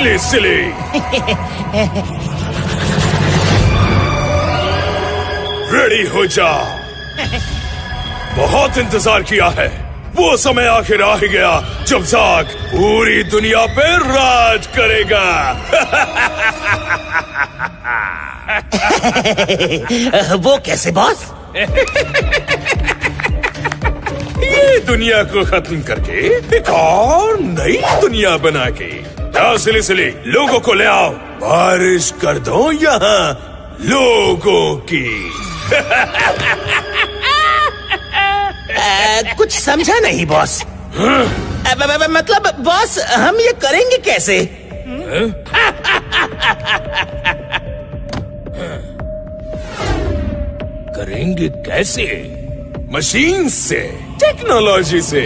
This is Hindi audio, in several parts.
सिली सिली। रेडी हो जा, बहुत इंतजार किया है। वो समय आखिर आ ही गया जब ज़ाक पूरी दुनिया पे राज करेगा। वो कैसे बॉस? ये दुनिया को खत्म करके एक और नई दुनिया बना के। जाओ सिली सिली, लोगों को ले आओ, बारिश कर दो यहाँ लोगों की। कुछ समझा नहीं बॉस। मतलब बॉस, हम ये करेंगे कैसे? करेंगे कैसे? मशीन से, टेक्नोलॉजी से।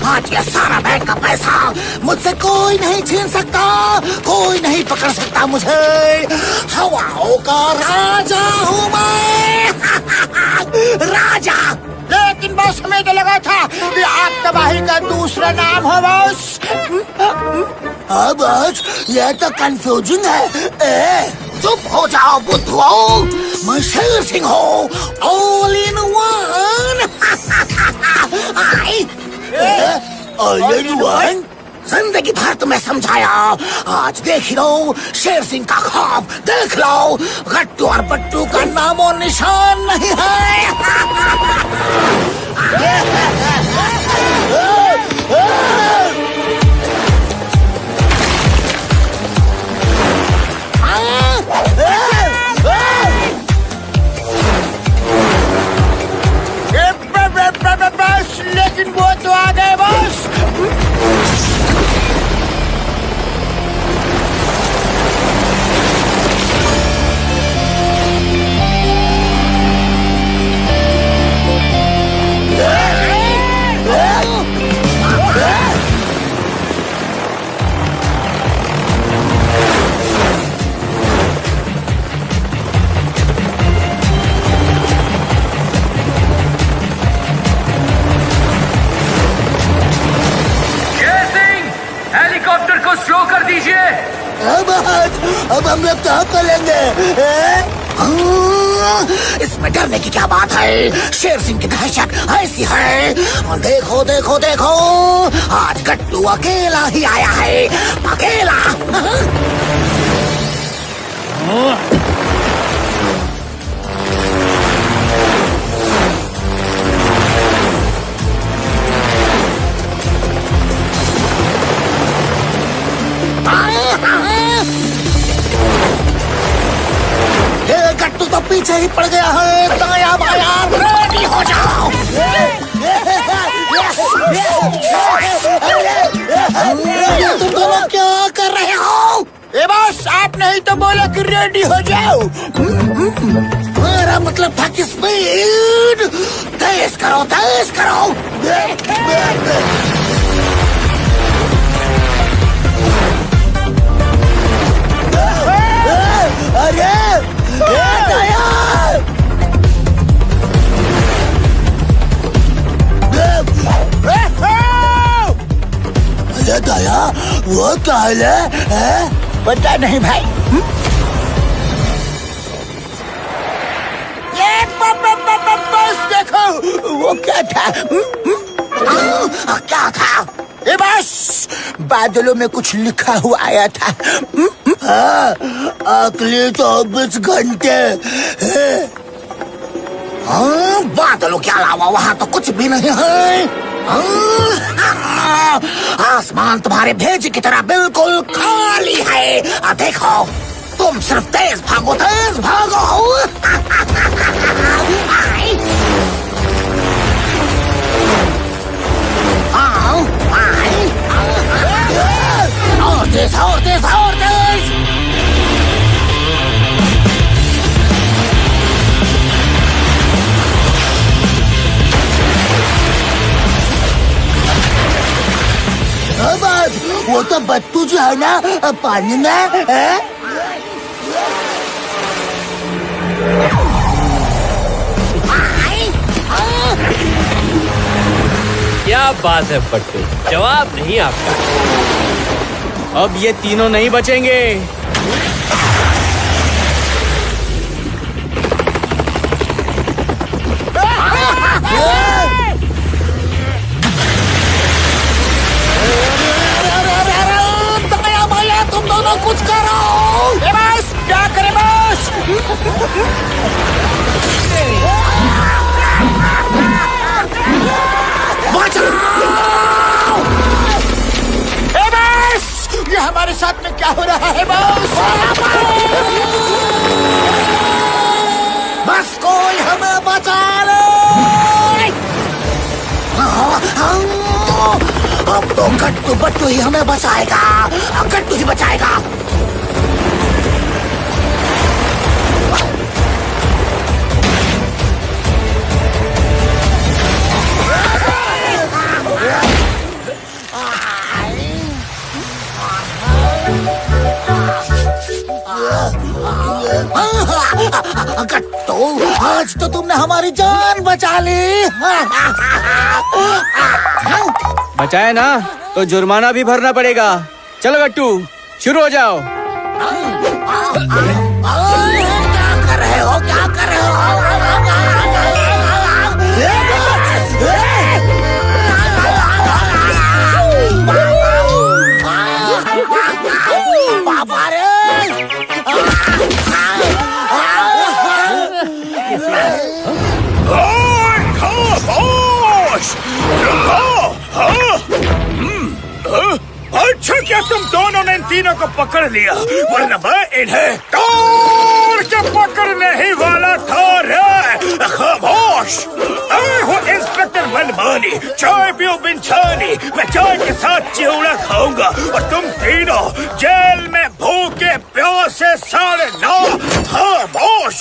आज ये सारा बैंक का पैसा मुझसे कोई नहीं छीन सकता, कोई नहीं पकड़ सकता मुझे। हवाओं का राजा हूँ मैं। राजा। लेकिन बॉस, हमें तो लगा था कि आप तबाही का दूसरा नाम हो बॉस। हाँ बॉस, ये तो कंफ्यूजिंग है। चुप हो जाओ बुद्धुओं, मैं शेर सिंह हूँ, all in one. All in one? जिंदगी भर तुम्हें समझाया, आज देख ही लो शेर सिंह का ख्वाब देख लो। गट्टू और बट्टू का नामो निशान नहीं है। बस, लेकिन वो तो आ गए बॉस। स्लो कर दीजिए। अब हम लोग क्या करेंगे? इसमें डरने की क्या बात है? शेर सिंह की दहशत ऐसी है। देखो देखो देखो, आज गट्टू अकेला ही आया है, अकेला। गट्टू तो पीछे ही पड़ गया है। दाया बाया रेडी हो जाओ। तुम दोनों क्या कर रहे हो? ए बॉस, आप नहीं तो बोला कि रेडी हो जाओ। मेरा मतलब था कि स्पीड तेज करो, तेज करो। अरे दया, वो काल है? पता नहीं भाई। ये बस देखो, वो क्या था? क्या था? ए बस, बादलों में कुछ लिखा हुआ आया था। अगले 24 घंटे। बादलों के अलावा वहाँ तो कुछ भी नहीं है। आसमान तुम्हारे भेज की तरह बिल्कुल खाली है। देखो, तुम सिर्फ तेज भागो, तेज भागो। और तेज, और तेज, और तेज। वो तो बत्तू जो है ना पानी में है? क्या बात है बट्टू, जवाब नहीं आपका। अब ये तीनों नहीं बचेंगे। तुम दोनों कुछ करो। बस क्या करे बस। बचाओ। बस ये हमारे साथ में क्या हो रहा है बस? बस कोई हमें बचा ले। अब तो गट्टू बट्टू ही हमें बचाएगा, गट्टू ही बचाएगा। गट्टू, आज तो तुमने हमारी जान बचा ली। बचाए ना तो जुर्माना भी भरना पड़ेगा। चलो गट्टू, शुरू हो जाओ। क्या कर रहे हो, क्या कर रहे हो? बाबा रे। अच्छा क्या तुम दोनों ने इन तीनों को पकड़ लिया, वरना मैं इन्हें तोड़ के पकड़ने ही वाला था रे। खामोश। मैं हूँ इंस्पेक्टर मनमानी, चाय पियो बिन छानी। मैं चाय के साथ चिवड़ा खाऊंगा और तुम तीनों जेल में भूखे प्यासे 9:30। खामोश।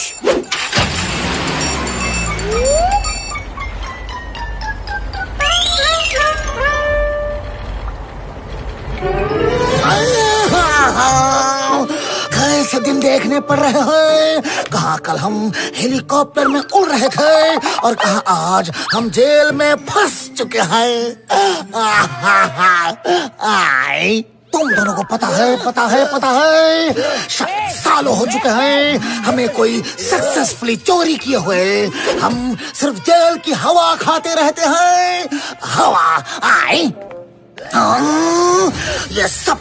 कैसे दिन देखने पड़ रहे हैं। कहाँ कल हम हेलीकॉप्टर में उड़ रहे थे और कहाँ आज हम जेल में फंस चुके हैं। तुम दोनों को पता है शायद सालों हो चुके हैं हमें कोई सक्सेसफुली चोरी किए हुए। हम सिर्फ जेल की हवा खाते रहते हैं। हवा ये सब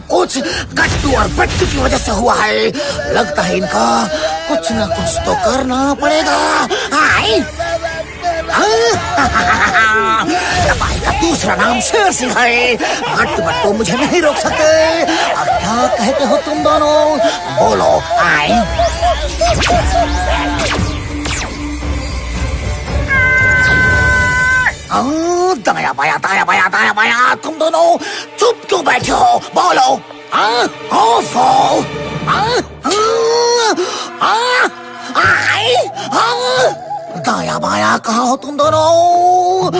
कुछ गट्टू और बट्टू की वजह से हुआ है। लगता है इनका कुछ न कुछ तो करना पड़ेगा। भाई का दूसरा नाम शेर सिंह है। गट्टू बट्टू मुझे नहीं रोक सकते। और क्या कहते हो तुम दोनों, बोलो। दाया बाया तुम दोनों चुप क्यों बैठे हो, बोलो। दाया बाया कहाँ हो तुम दोनों?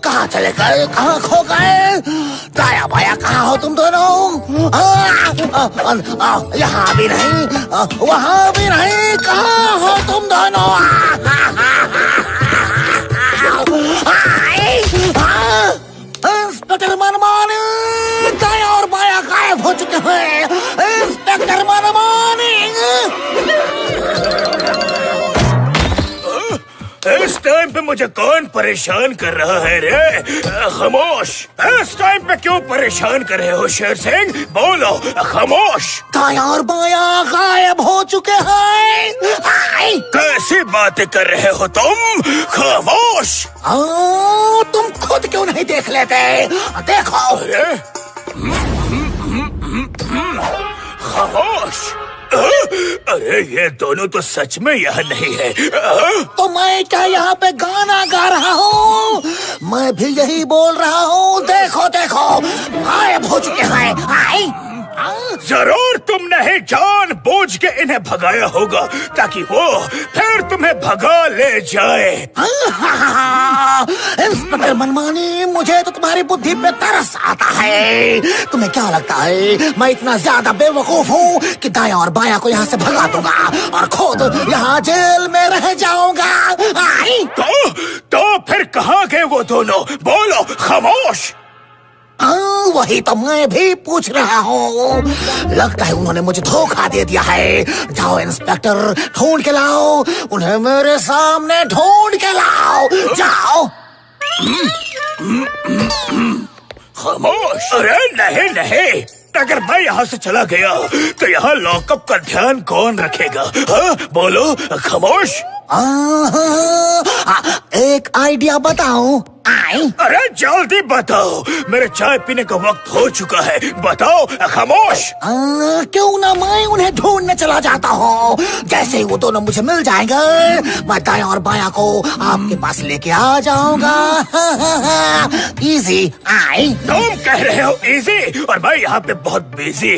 कहाँ चले गए, कहाँ खो गए? दाया बाया कहाँ हो तुम दोनों? यहाँ भी नहीं, वहाँ भी नहीं, कहाँ हो तुम दोनों? इंस्पेक्टर मनमानी, दाया और बाया गायब हो चुके हैं। इंस्पेक्टर मनमानी। इस टाइम पे मुझे कौन परेशान कर रहा है रे? खामोश। इस टाइम पे क्यों परेशान कर रहे हो शेर सिंह, बोलो। खामोश। दाया और बाया गायब हो चुके हैं। कैसी बातें कर रहे हो तुम? खामोश। तुम खुद क्यों नहीं देख लेते? देखो। खामोश। अरे ये दोनों तो सच में यहाँ नहीं है। तो मैं क्या यहाँ पे गाना गा रहा हूँ? मैं भी यही बोल रहा हूँ। देखो देखो गायब हो चुके हैं। आई जरूर तुमने ही जानबूझ के इन्हें भगाया होगा ताकि वो फिर तुम्हें भगा ले जाए। इंस्पेक्टर मनमानी, मुझे तो तुम्हारी बुद्धि पे तरस आता है। तुम्हें क्या लगता है मैं इतना ज्यादा बेवकूफ हूँ कि दाया और बाया को यहाँ से भगा दूंगा और खुद यहाँ जेल में रह जाऊंगा? आई तो फिर कहाँ गए वो दोनों? बोलो खामोश। वही तो मैं भी पूछ रहा हूँ। लगता है उन्होंने मुझे धोखा दे दिया है। जाओ इंस्पेक्टर, ढूंढ के लाओ उन्हें, मेरे सामने ढूंढ के लाओ। जाओ। खामोश। अरे नहीं नहीं, अगर मैं यहाँ से चला गया तो यहाँ लॉकअप का ध्यान कौन रखेगा? हाँ बोलो खामोश। एक आइडिया बताऊं? आई अरे जल्दी बताओ, मेरे चाय पीने का वक्त हो चुका है। बताओ खामोश। क्यों ना मैं उन्हें ढूंढने चला जाता हूँ। जैसे ही वो दोनों मुझे मिल जाएंगे मैं दाया और बाया को आपके पास लेके आ जाऊंगा। इजी। आई तुम कह रहे हो इजी और मैं यहाँ पे बहुत बिजी।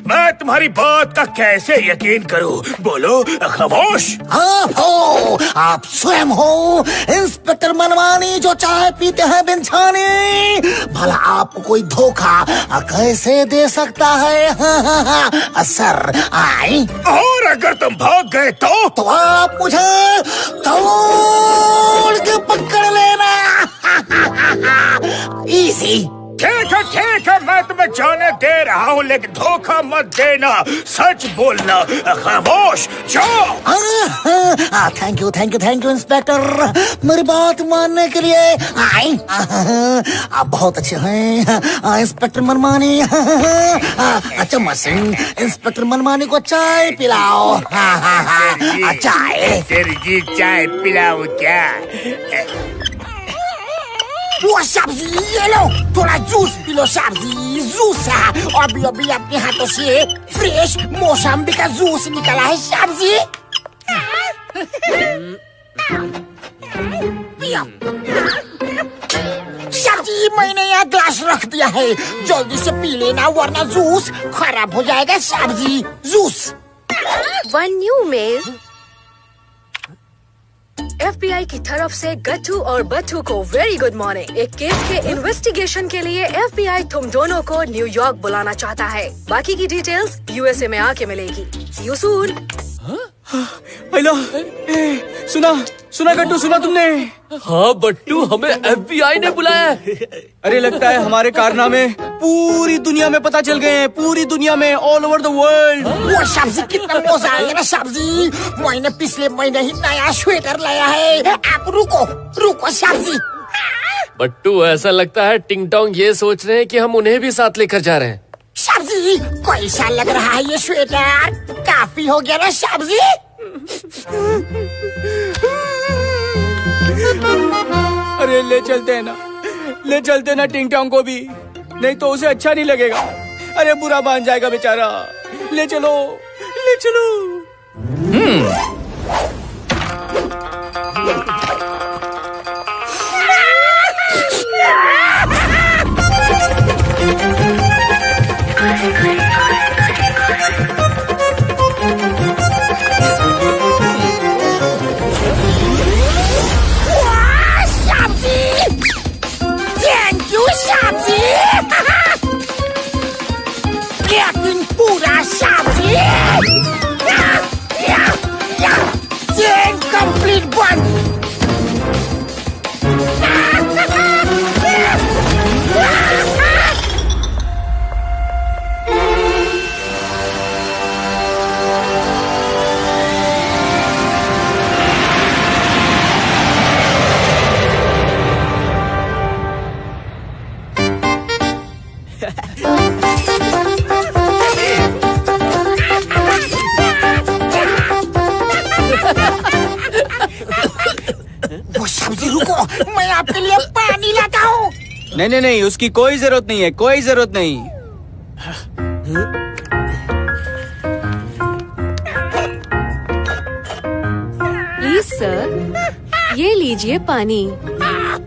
मैं तुम्हारी बात का कैसे यकीन करूँ? बोलो खामोश। आप स्वयं हो इंस्पेक्टर मनमानी जो चाय पीते हैं बिन छाने। भला आपको कोई धोखा कैसे दे सकता है? सर। आई और अगर तुम भाग गए तो आप मुझे तोड़ के पकड़ लेना। इजी। ठीक है, मैं तुम्हें जाने दे रहा हूँ, लेकिन धोखा मत देना, सच बोलना। खामोश। जाओ। थैंक यू इंस्पेक्टर, मेरी बात मानने के लिए। आई आप बहुत अच्छे हैं इंस्पेक्टर मनमानी। चम्मच सिंह, इंस्पेक्टर मनमानी को चाय पिलाओ। चाय। सर जी चाय पिलाओ क्या? वो सब्जी ये लो, थोड़ा जूस पी लो। सब्जी जूस है और अभी अपने हाथों से फ्रेश मौसम्बी का जूस निकला है। सब्जी सब्जी मैंने यहाँ ग्लास रख दिया है, जल्दी से पी लेना वरना जूस खराब हो जाएगा। सब्जी juice. One new mail. FBI की तरफ से गट्टू और बट्टू को वेरी गुड मॉर्निंग। एक केस के इन्वेस्टिगेशन के लिए FBI तुम दोनों को न्यूयॉर्क बुलाना चाहता है। बाकी की डिटेल्स USA में आके मिलेगी। See you soon। हेलो, सुना गट्टू, सुना तुमने? हाँ बट्टू, हमें FBI ने बुलाया। अरे लगता है हमारे कारनामे पूरी दुनिया में पता चल गए हैं, पूरी दुनिया में, ऑल ओवर द वर्ल्ड। वो सब्जी कितना मजा आएगा सब्जी। मैंने पिछले महीने ही नया स्वेटर लाया है। आप रुको सब्जी। बट्टू ऐसा लगता है टिंग टोंग ये सोच रहे हैं कि हम उन्हें भी साथ लेकर जा रहे हैं। सब्जी कैसा लग रहा है ये स्वेटर? काफी हो गया ना सब्जी? अरे ले चलते ना टिंग टोंग को भी, नहीं तो उसे अच्छा नहीं लगेगा। अरे बुरा मान जाएगा बेचारा। ले चलो। पूरा सब्जी चेन कंप्लीट बंद। वो सब्जी रुको, मैं आपके लिए पानी लाता हूँ। नहीं, उसकी कोई जरूरत नहीं है, कोई जरूरत नहीं। प्लीज सर, ये लीजिए पानी। हाँ?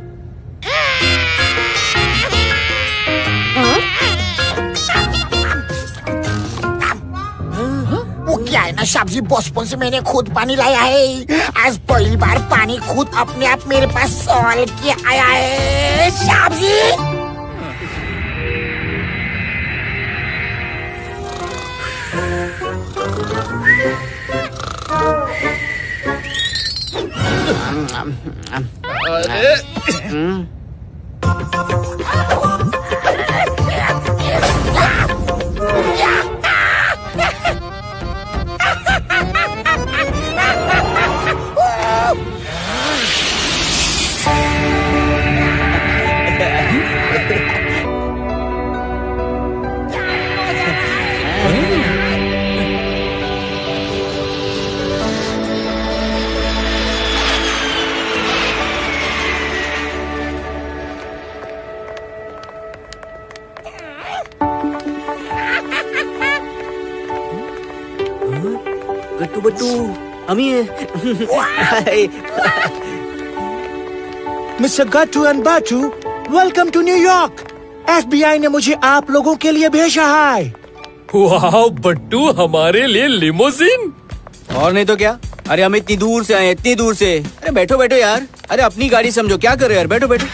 वो क्या है ना शाबजी, बचपन से मैंने खुद पानी लाया है। आज पहली बार पानी खुद अपने आप मेरे पास सवाल के आया है शाबजी। गट्टू बट्टू, हम ही हैं। मिस्टर गट्टू एंड बाटू, वेलकम टू न्यूयॉर्क। FBI ने मुझे आप लोगों के लिए भेजा है। वाह बट्टू, हमारे लिए लिमोजिन। और नहीं तो क्या। अरे हम इतनी दूर से आए, इतनी दूर से। अरे बैठो बैठो यार। अरे अपनी गाड़ी समझो, क्या कर रहे हो यार, बैठो बैठो।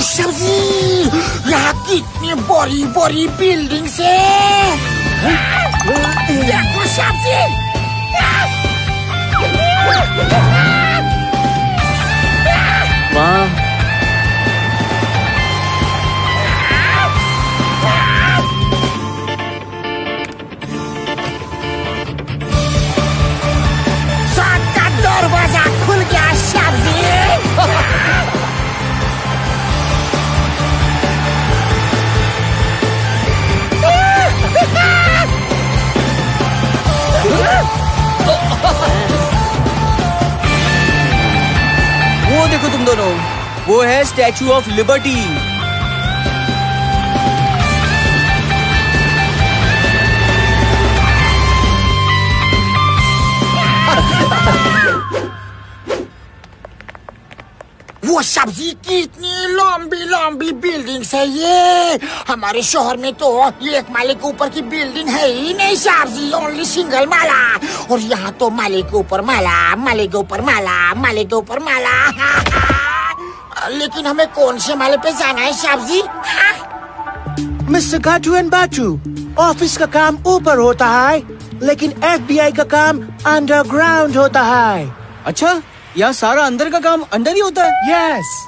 शाबजी, यहाँ कितनी बड़ी बड़ी बिल्डिंग से। देखो शाबजी, वाह, सबका दरवाजा खुल गया शाबजी। वो देखो तुम दोनों, वो है स्टैचू ऑफ लिबर्टी। वो सब्जी की इतनी लंबी लंबी बिल्डिंग है ये। हमारे शहर में तो एक माले के ऊपर की बिल्डिंग है ही नहीं सब्जी, ओनली सिंगल माला। और यहाँ तो माले के ऊपर माला, माले के ऊपर माला, माले के ऊपर माला। लेकिन हमें कौन से माले पे जाना है सब्जी? मिस्टर गट्टू एंड बाटू, ऑफिस का काम ऊपर होता है, लेकिन FBI का काम अंडरग्राउंड होता है। अच्छा, यहाँ सारा अंदर का काम अंदर ही होता है। यस।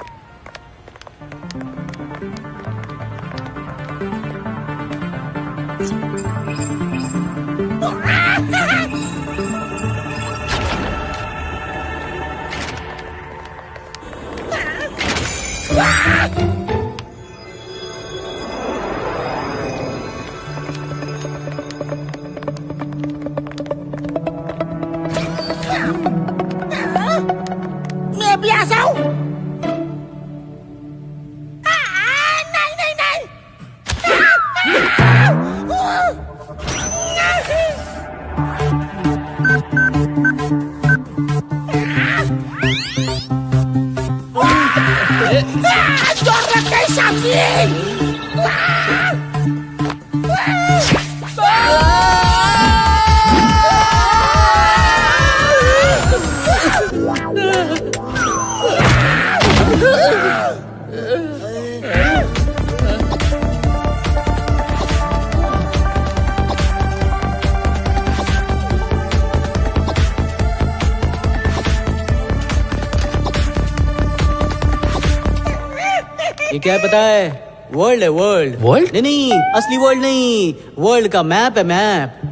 मैं भी आ जाऊं? नहीं नहीं नहीं। जोर लग गई सब्जी। ये क्या है पता है? वर्ल्ड है वर्ल्ड। वर्ल्ड? नहीं नहीं, असली वर्ल्ड नहीं, वर्ल्ड का मैप है मैप।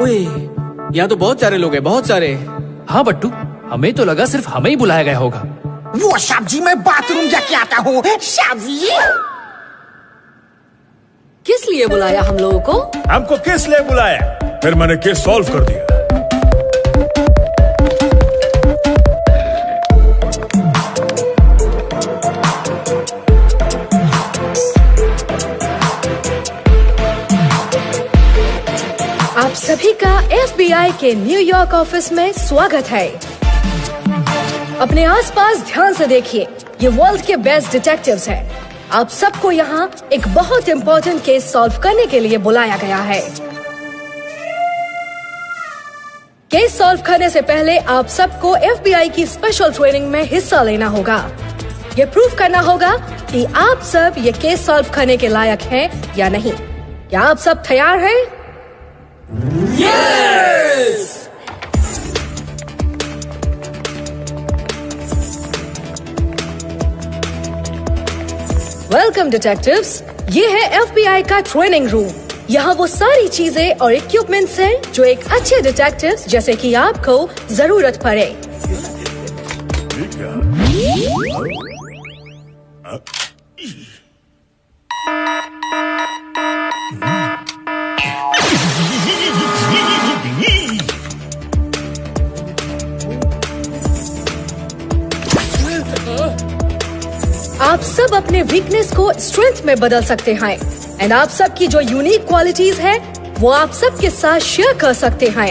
ओए, यहाँ तो बहुत सारे लोग हैं, बहुत सारे। हाँ बट्टू, हमें तो लगा सिर्फ हमें ही बुलाया गया होगा। वो सब्जी मैं बाथरूम जाके आता हूँ। सब्जी किस लिए बुलाया हम लोगों को? हमको किस लिए बुलाया? फिर मैंने केस सॉल्व कर दिया। आप सभी का FBI के न्यूयॉर्क ऑफिस में स्वागत है। अपने आसपास ध्यान से देखिए, ये वर्ल्ड के बेस्ट डिटेक्टिव्स हैं। आप सबको यहाँ एक बहुत इम्पोर्टेंट केस सॉल्व करने के लिए बुलाया गया है। केस सॉल्व करने से पहले आप सबको FBI की स्पेशल ट्रेनिंग में हिस्सा लेना होगा। ये प्रूव करना होगा कि आप सब ये केस सॉल्व करने के लायक हैं या नहीं। क्या आप सब तैयार हैं? वेलकम डिटेक्टिव्स, ये है FBI का ट्रेनिंग रूम। यहाँ वो सारी चीजें और इक्विपमेंट्स हैं जो एक अच्छे डिटेक्टिव जैसे कि आपको जरूरत पड़े। आप सब अपने वीकनेस को स्ट्रेंथ में बदल सकते हैं एंड आप सब की जो यूनिक क्वालिटीज है वो आप सब के साथ शेयर कर सकते हैं।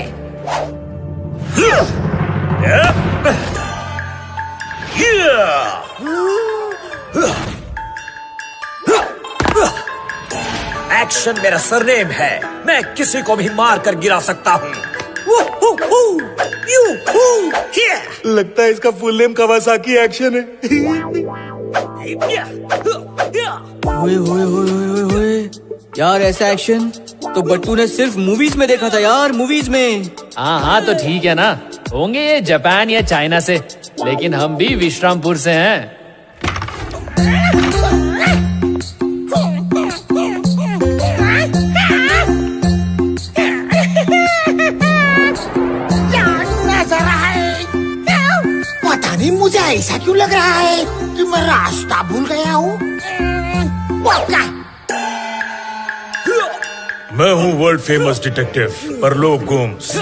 एक्शन मेरा सरनेम है, मैं किसी को भी मार कर गिरा सकता हूँ। लगता है इसका फुल नेम कवासाकी एक्शन है। ओए ओए ओए ओए ओए, यार ऐसा एक्शन तो बट्टू ने सिर्फ मूवीज में देखा था यार, मूवीज में। हाँ हाँ तो ठीक है ना, होंगे ये जापान या चाइना से, लेकिन हम भी विश्रामपुर से हैं। पता नहीं मुझे ऐसा क्यों लग रहा है कि मैं रास्ता भूल गया हूँ। मैं हूँ वर्ल्ड फेमस डिटेक्टिव परलोक गोम्स।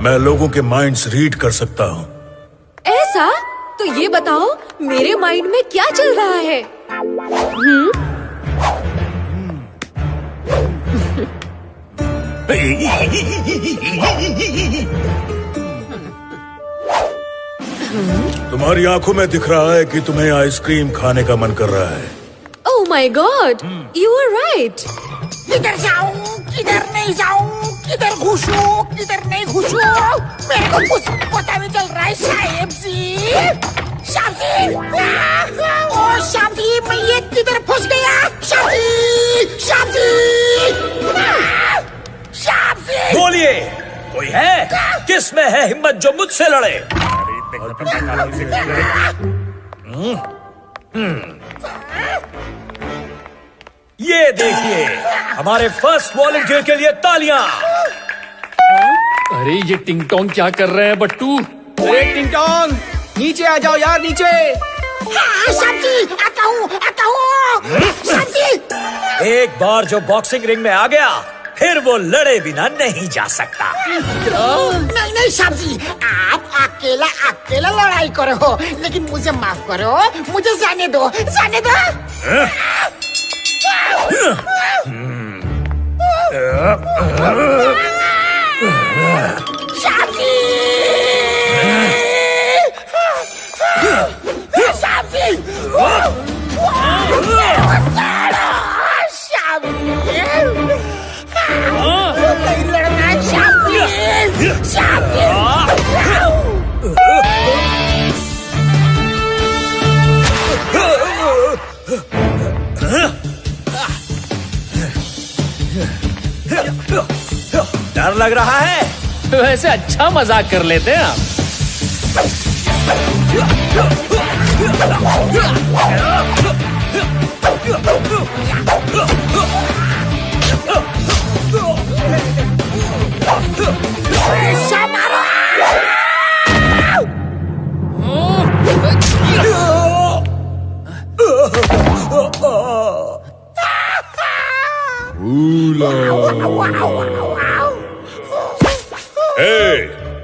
मैं लोगों के माइंड्स रीड कर सकता हूँ। ऐसा? तो ये बताओ मेरे माइंड में क्या चल रहा है? तुम्हारी आंखों में दिख रहा है कि तुम्हें आइसक्रीम खाने का मन कर रहा है। Oh my god, you are right. किधर जाऊँ, किधर नहीं जाऊँ, किधर घुसूँ, किधर नहीं घुसूँ, मेरे को कुछ पता नहीं चल रहा है। साहेब जी, साहब जी, ओ साहब जी, मैं ये किधर फंस गया? साहब जी, साहब जी, साहब जी, बोलिए, कोई है? किस में है हिम्मत जो मुझसे लड़े? ये देखिए, हमारे फर्स्ट वॉलंटियर के लिए तालियां। अरे ये टिंग टोंग क्या कर रहे हैं बट्टू? अरे टिंग टोंग, नीचे आ जाओ यार, नीचे। हाँ साहब जी, आता हूँ, आता हूँ, साहब जी। एक बार जो बॉक्सिंग रिंग में आ गया, फिर वो लड़े बिना नहीं जा सकता। नहीं नहीं साहब जी, आप अकेला अकेला लड़ाई करो, लेकिन मुझे माफ करो, मुझे जाने दो, जाने दो। साहब जी, साहब जी, साहब जी, नहीं लड़ना, साहब जी, साहब जी। डर लग रहा है? वैसे अच्छा मजाक कर लेते हैं आप।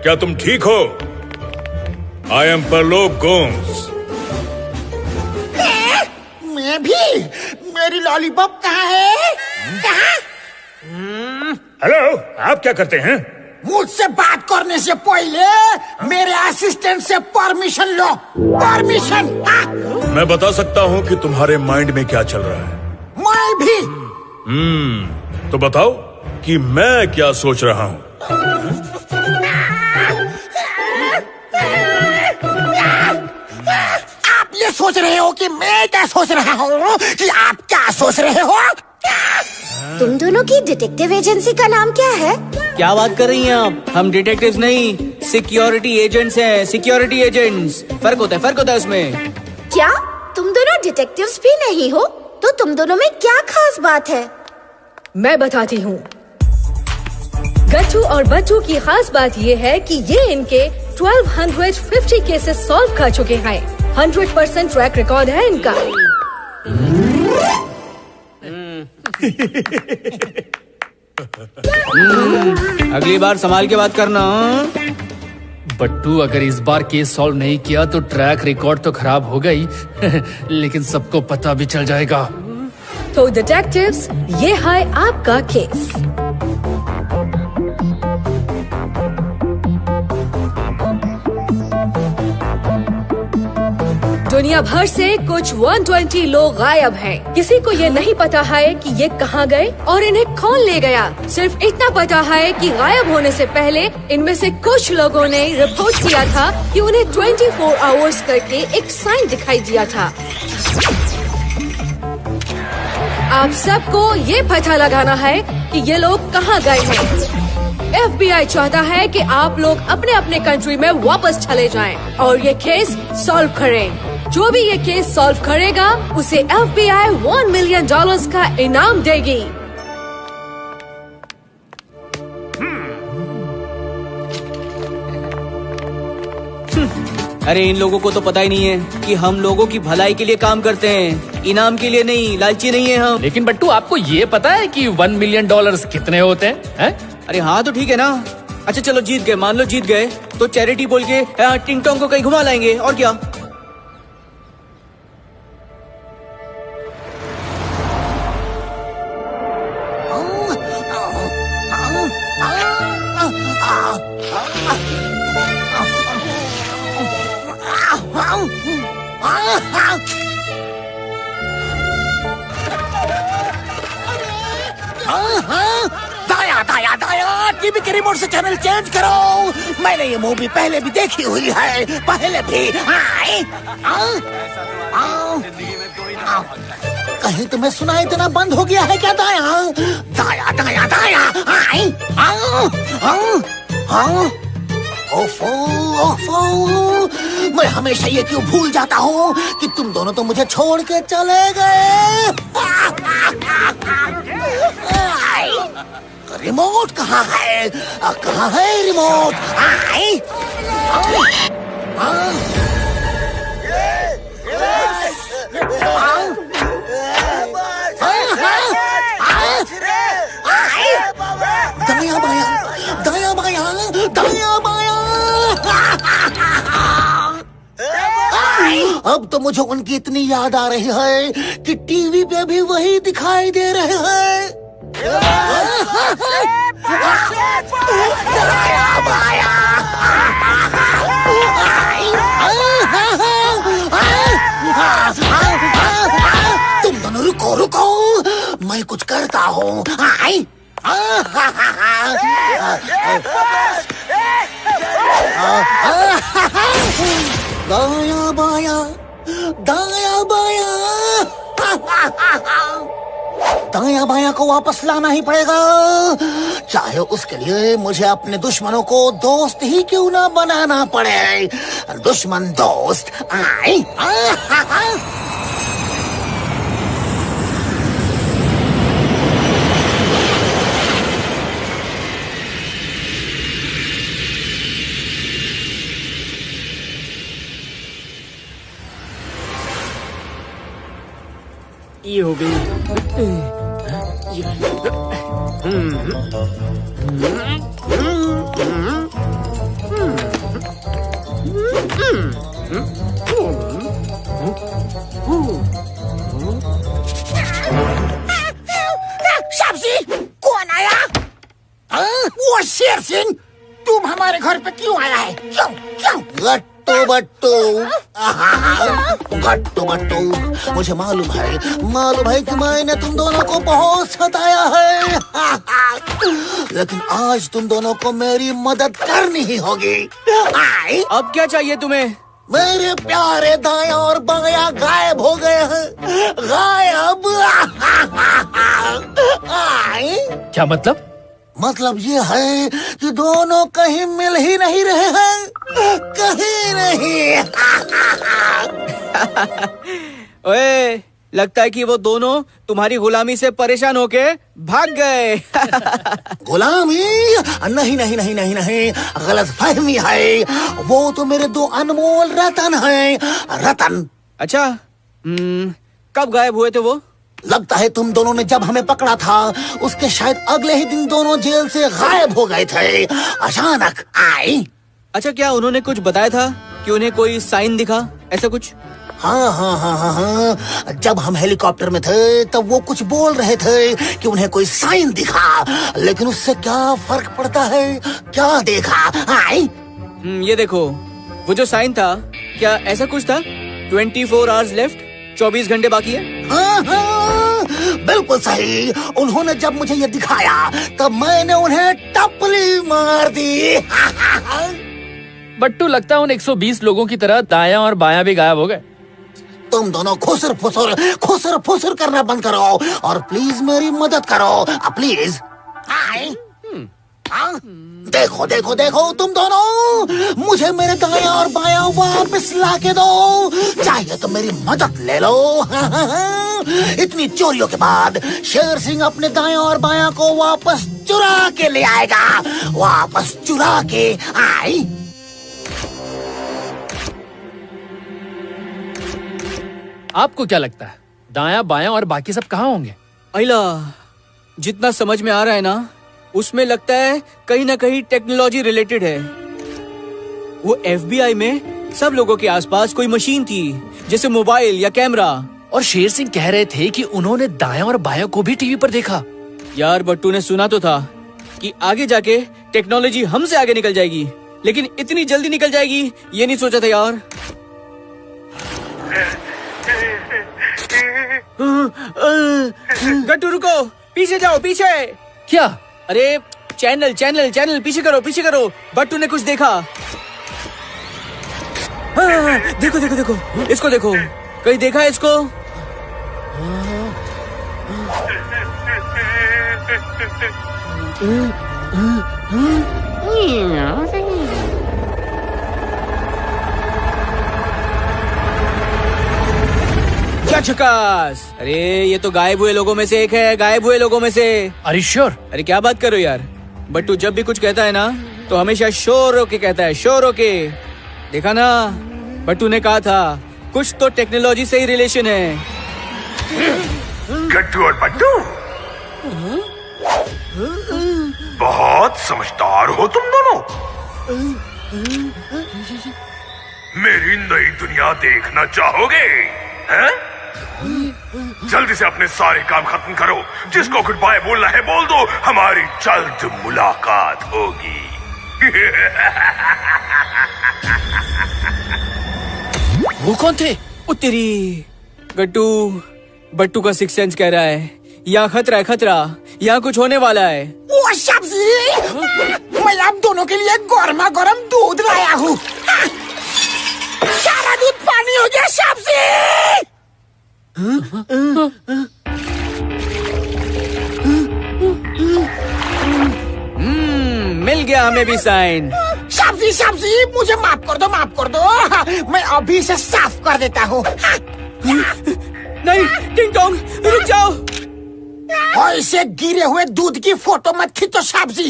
क्या तुम ठीक हो? आई एम परलोक गोम्स। मैं भी। मेरी लॉलीपॉप कहाँ है? कहाँ? हेलो, आप क्या करते हैं? मुझसे बात करने से पहले मेरे असिस्टेंट से परमिशन लो। परमिशन। मैं बता सकता हूँ कि तुम्हारे माइंड में क्या चल रहा है। मैं भी। तो बताओ कि मैं क्या सोच रहा हूँ। आप ये सोच रहे हो कि मैं क्या सोच रहा हूँ कि आप क्या सोच रहे हो? तुम दोनों की डिटेक्टिव एजेंसी का नाम क्या है? क्या बात कर रही हैं आप? हम डिटेक्टिव्स नहीं, सिक्योरिटी एजेंट्स हैं। Security agents. फर्क होता है उसमें। क्या तुम दोनों डिटेक्टिव्स भी नहीं हो? तो तुम दोनों में क्या खास बात है? मैं बताती हूँ। गट्टू और बट्टू की खास बात ये है कि ये इनके 1250 केसेस सॉल्व कर चुके हैं। 100% ट्रैक रिकॉर्ड है इनका। अगली बार संभाल के बात करना। बट्टू, अगर इस बार केस सॉल्व नहीं किया तो ट्रैक रिकॉर्ड तो खराब होगा ही लेकिन सबको पता भी चल जाएगा। तो डिटेक्टिव्स, ये है आपका केस। दुनिया भर से कुछ 120 लोग गायब हैं। किसी को ये नहीं पता है कि ये कहाँ गए और इन्हें कौन ले गया। सिर्फ इतना पता है कि गायब होने से पहले इनमें से कुछ लोगों ने रिपोर्ट किया था कि उन्हें 24 आवर्स करके एक साइन दिखाई दिया था। आप सबको ये पता लगाना है कि ये लोग कहाँ गए हैं। FBI चाहता है कि आप लोग अपने अपने कंट्री में वापस चले जाएं और ये केस सॉल्व करें। जो भी ये केस सॉल्व करेगा उसे FBI $1 मिलियन का इनाम देगी। अरे इन लोगों को तो पता ही नहीं है कि हम लोगों की भलाई के लिए काम करते हैं, इनाम के लिए नहीं। लालची नहीं है हम। लेकिन बट्टू, आपको ये पता है कि $1 मिलियन कितने होते हैं? अरे हाँ तो ठीक है ना। अच्छा चलो जीत गए, मान लो जीत गए तो चैरिटी बोल के टिंग टोंग को कहीं घुमा लाएंगे और क्या। दाया दाया दाया, टीवी के रिमोट से चैनल चेंज करो। मैंने ये मूवी पहले भी देखी हुई है, पहले भी। कहीं तुम्हें सुनाई देना बंद हो गया है क्या? दाया दाया दाया दाया। ओफो ओफो, मैं हमेशा ये क्यों भूल जाता हूँ कि तुम दोनों तो मुझे छोड़ के चले गए। रिमोट कहाँ है? कहाँ है रिमोट? दाया बाया दाया बाया दाया बाया। अब तो मुझे उनकी इतनी याद आ रही है कि टीवी पे भी वही दिखाई दे रहे हैं। दाया बाया। तुम दोनों रुको रुको, मैं कुछ करता हूँ। दाया बाया दाया बाया। दाया बाया को वापस लाना ही पड़ेगा, चाहे उसके लिए मुझे अपने दुश्मनों को दोस्त ही क्यों ना बनाना पड़े। दुश्मन दोस्त आई। ये हो गई। शाबजी, कौन आया? वो शेर सिंह, तुम हमारे घर पे क्यों आया है? क्यों क्यों? गट्टू बट्टू, गट्टू बट्टू, मुझे मालूम है कि मैंने तुम दोनों को बहुत सताया है। लेकिन आज तुम दोनों को मेरी मदद करनी ही होगी। अब क्या चाहिए तुम्हें? मेरे प्यारे दाया और बाया गायब हो गए हैं, गायब। क्या मतलब? मतलब ये है कि दोनों कहीं मिल ही नहीं रहे हैं, कहीं नहीं। ओए, लगता है कि वो दोनों तुम्हारी गुलामी से परेशान होके भाग गए। गुलामी? नहीं नहीं नहीं नहीं नहीं, गलत फहमी है। वो तो मेरे दो अनमोल रतन हैं, रतन। अच्छा, कब गायब हुए थे वो? लगता है तुम दोनों ने जब हमें पकड़ा था उसके शायद अगले ही दिन दोनों जेल से गायब हो गए थे, अचानक आई। अच्छा, क्या उन्होंने कुछ बताया था कि उन्हें कोई साइन दिखा, ऐसा कुछ? हाँ, जब हम हेलीकॉप्टर में थे तब वो कुछ बोल रहे थे कि उन्हें कोई साइन दिखा, लेकिन उससे क्या फर्क पड़ता है? क्या देखा? आई? ये देखो, वो जो साइन था, क्या ऐसा कुछ था? 24 आवर्स लेफ्ट, 24 घंटे बाकी है। हाँ, बिल्कुल सही। उन्होंने जब मुझे ये दिखाया तब मैंने उन्हें टपली मार दी। बट्टू, लगता है उन 120 लोगों की तरह दाया और बाया भी गायब हो गए। तुम दोनों खुसर फुसर करना बंद करो और प्लीज मेरी मदद करो, प्लीज। देखो देखो देखो, तुम दोनों, मुझे मेरे दाया और बाया वापस लाके दो, चाहिए तो मेरी मदद ले लो। इतनी चोरियों के बाद शेर सिंह अपने दाया और बाया को वापस चुरा के ले आएगा, वापस चुरा के। आई? आपको क्या लगता है, दाया बाया और बाकी सब कहाँ होंगे? अइला, जितना समझ में आ रहा है ना, उसमें लगता है कहीं ना कहीं टेक्नोलॉजी रिलेटेड है। वो FBI में सब लोगों के आसपास कोई मशीन थी, जैसे मोबाइल या कैमरा। और शेर सिंह कह रहे थे कि उन्होंने दाया और बाया को भी टीवी पर देखा। यार, बट्टू ने सुना तो था कि आगे जाके टेक्नोलॉजी हमसे आगे निकल जाएगी, लेकिन इतनी जल्दी निकल जाएगी ये नहीं सोचा था यार। गट्टू, रुको, पीछे जाओ, पीछे। क्या? अरे चैनल, पीछे करो। बट्टू ने कुछ देखा। देखो देखो देखो, इसको देखो, कहीं देखा है इसको? क्या झकास! अरे ये तो गायब हुए लोगों में से एक है, गायब हुए लोगों में से। अरे श्योर? अरे क्या बात कर रहे हो यार, बट्टू जब भी कुछ कहता है ना तो हमेशा शोर होके कहता है, शोर होके। देखा ना, बट्टू ने कहा था कुछ तो टेक्नोलॉजी से ही रिलेशन है। गट्टू और बट्टू, बहुत समझदार हो तुम दोनों। मेरी नई दुनिया देखना चाहोगे? हैं? जल्दी से अपने सारे काम खत्म करो, जिसको गुड बाय बोलना है बोल दो, हमारी जल्द मुलाकात होगी। वो कौन थे? तेरी गट्टू, बट्टू का सिक्स सेंस कह रहा है यहाँ खतरा है, खतरा, यहाँ कुछ होने वाला है। वो सब्जी, मैं आप दोनों के लिए गर्मा गर्म दूध लाया हूँ। सारा दूध पानी हो गया सब्जी। गया हमें भी साइन। सब्जी मुझे माफ कर दो। मैं अभी से साफ कर देता हूँ। नहीं टिंग टोंग रुक जाओ। ऐसे गिरे हुए दूध की फोटो मत खींचो सब्जी।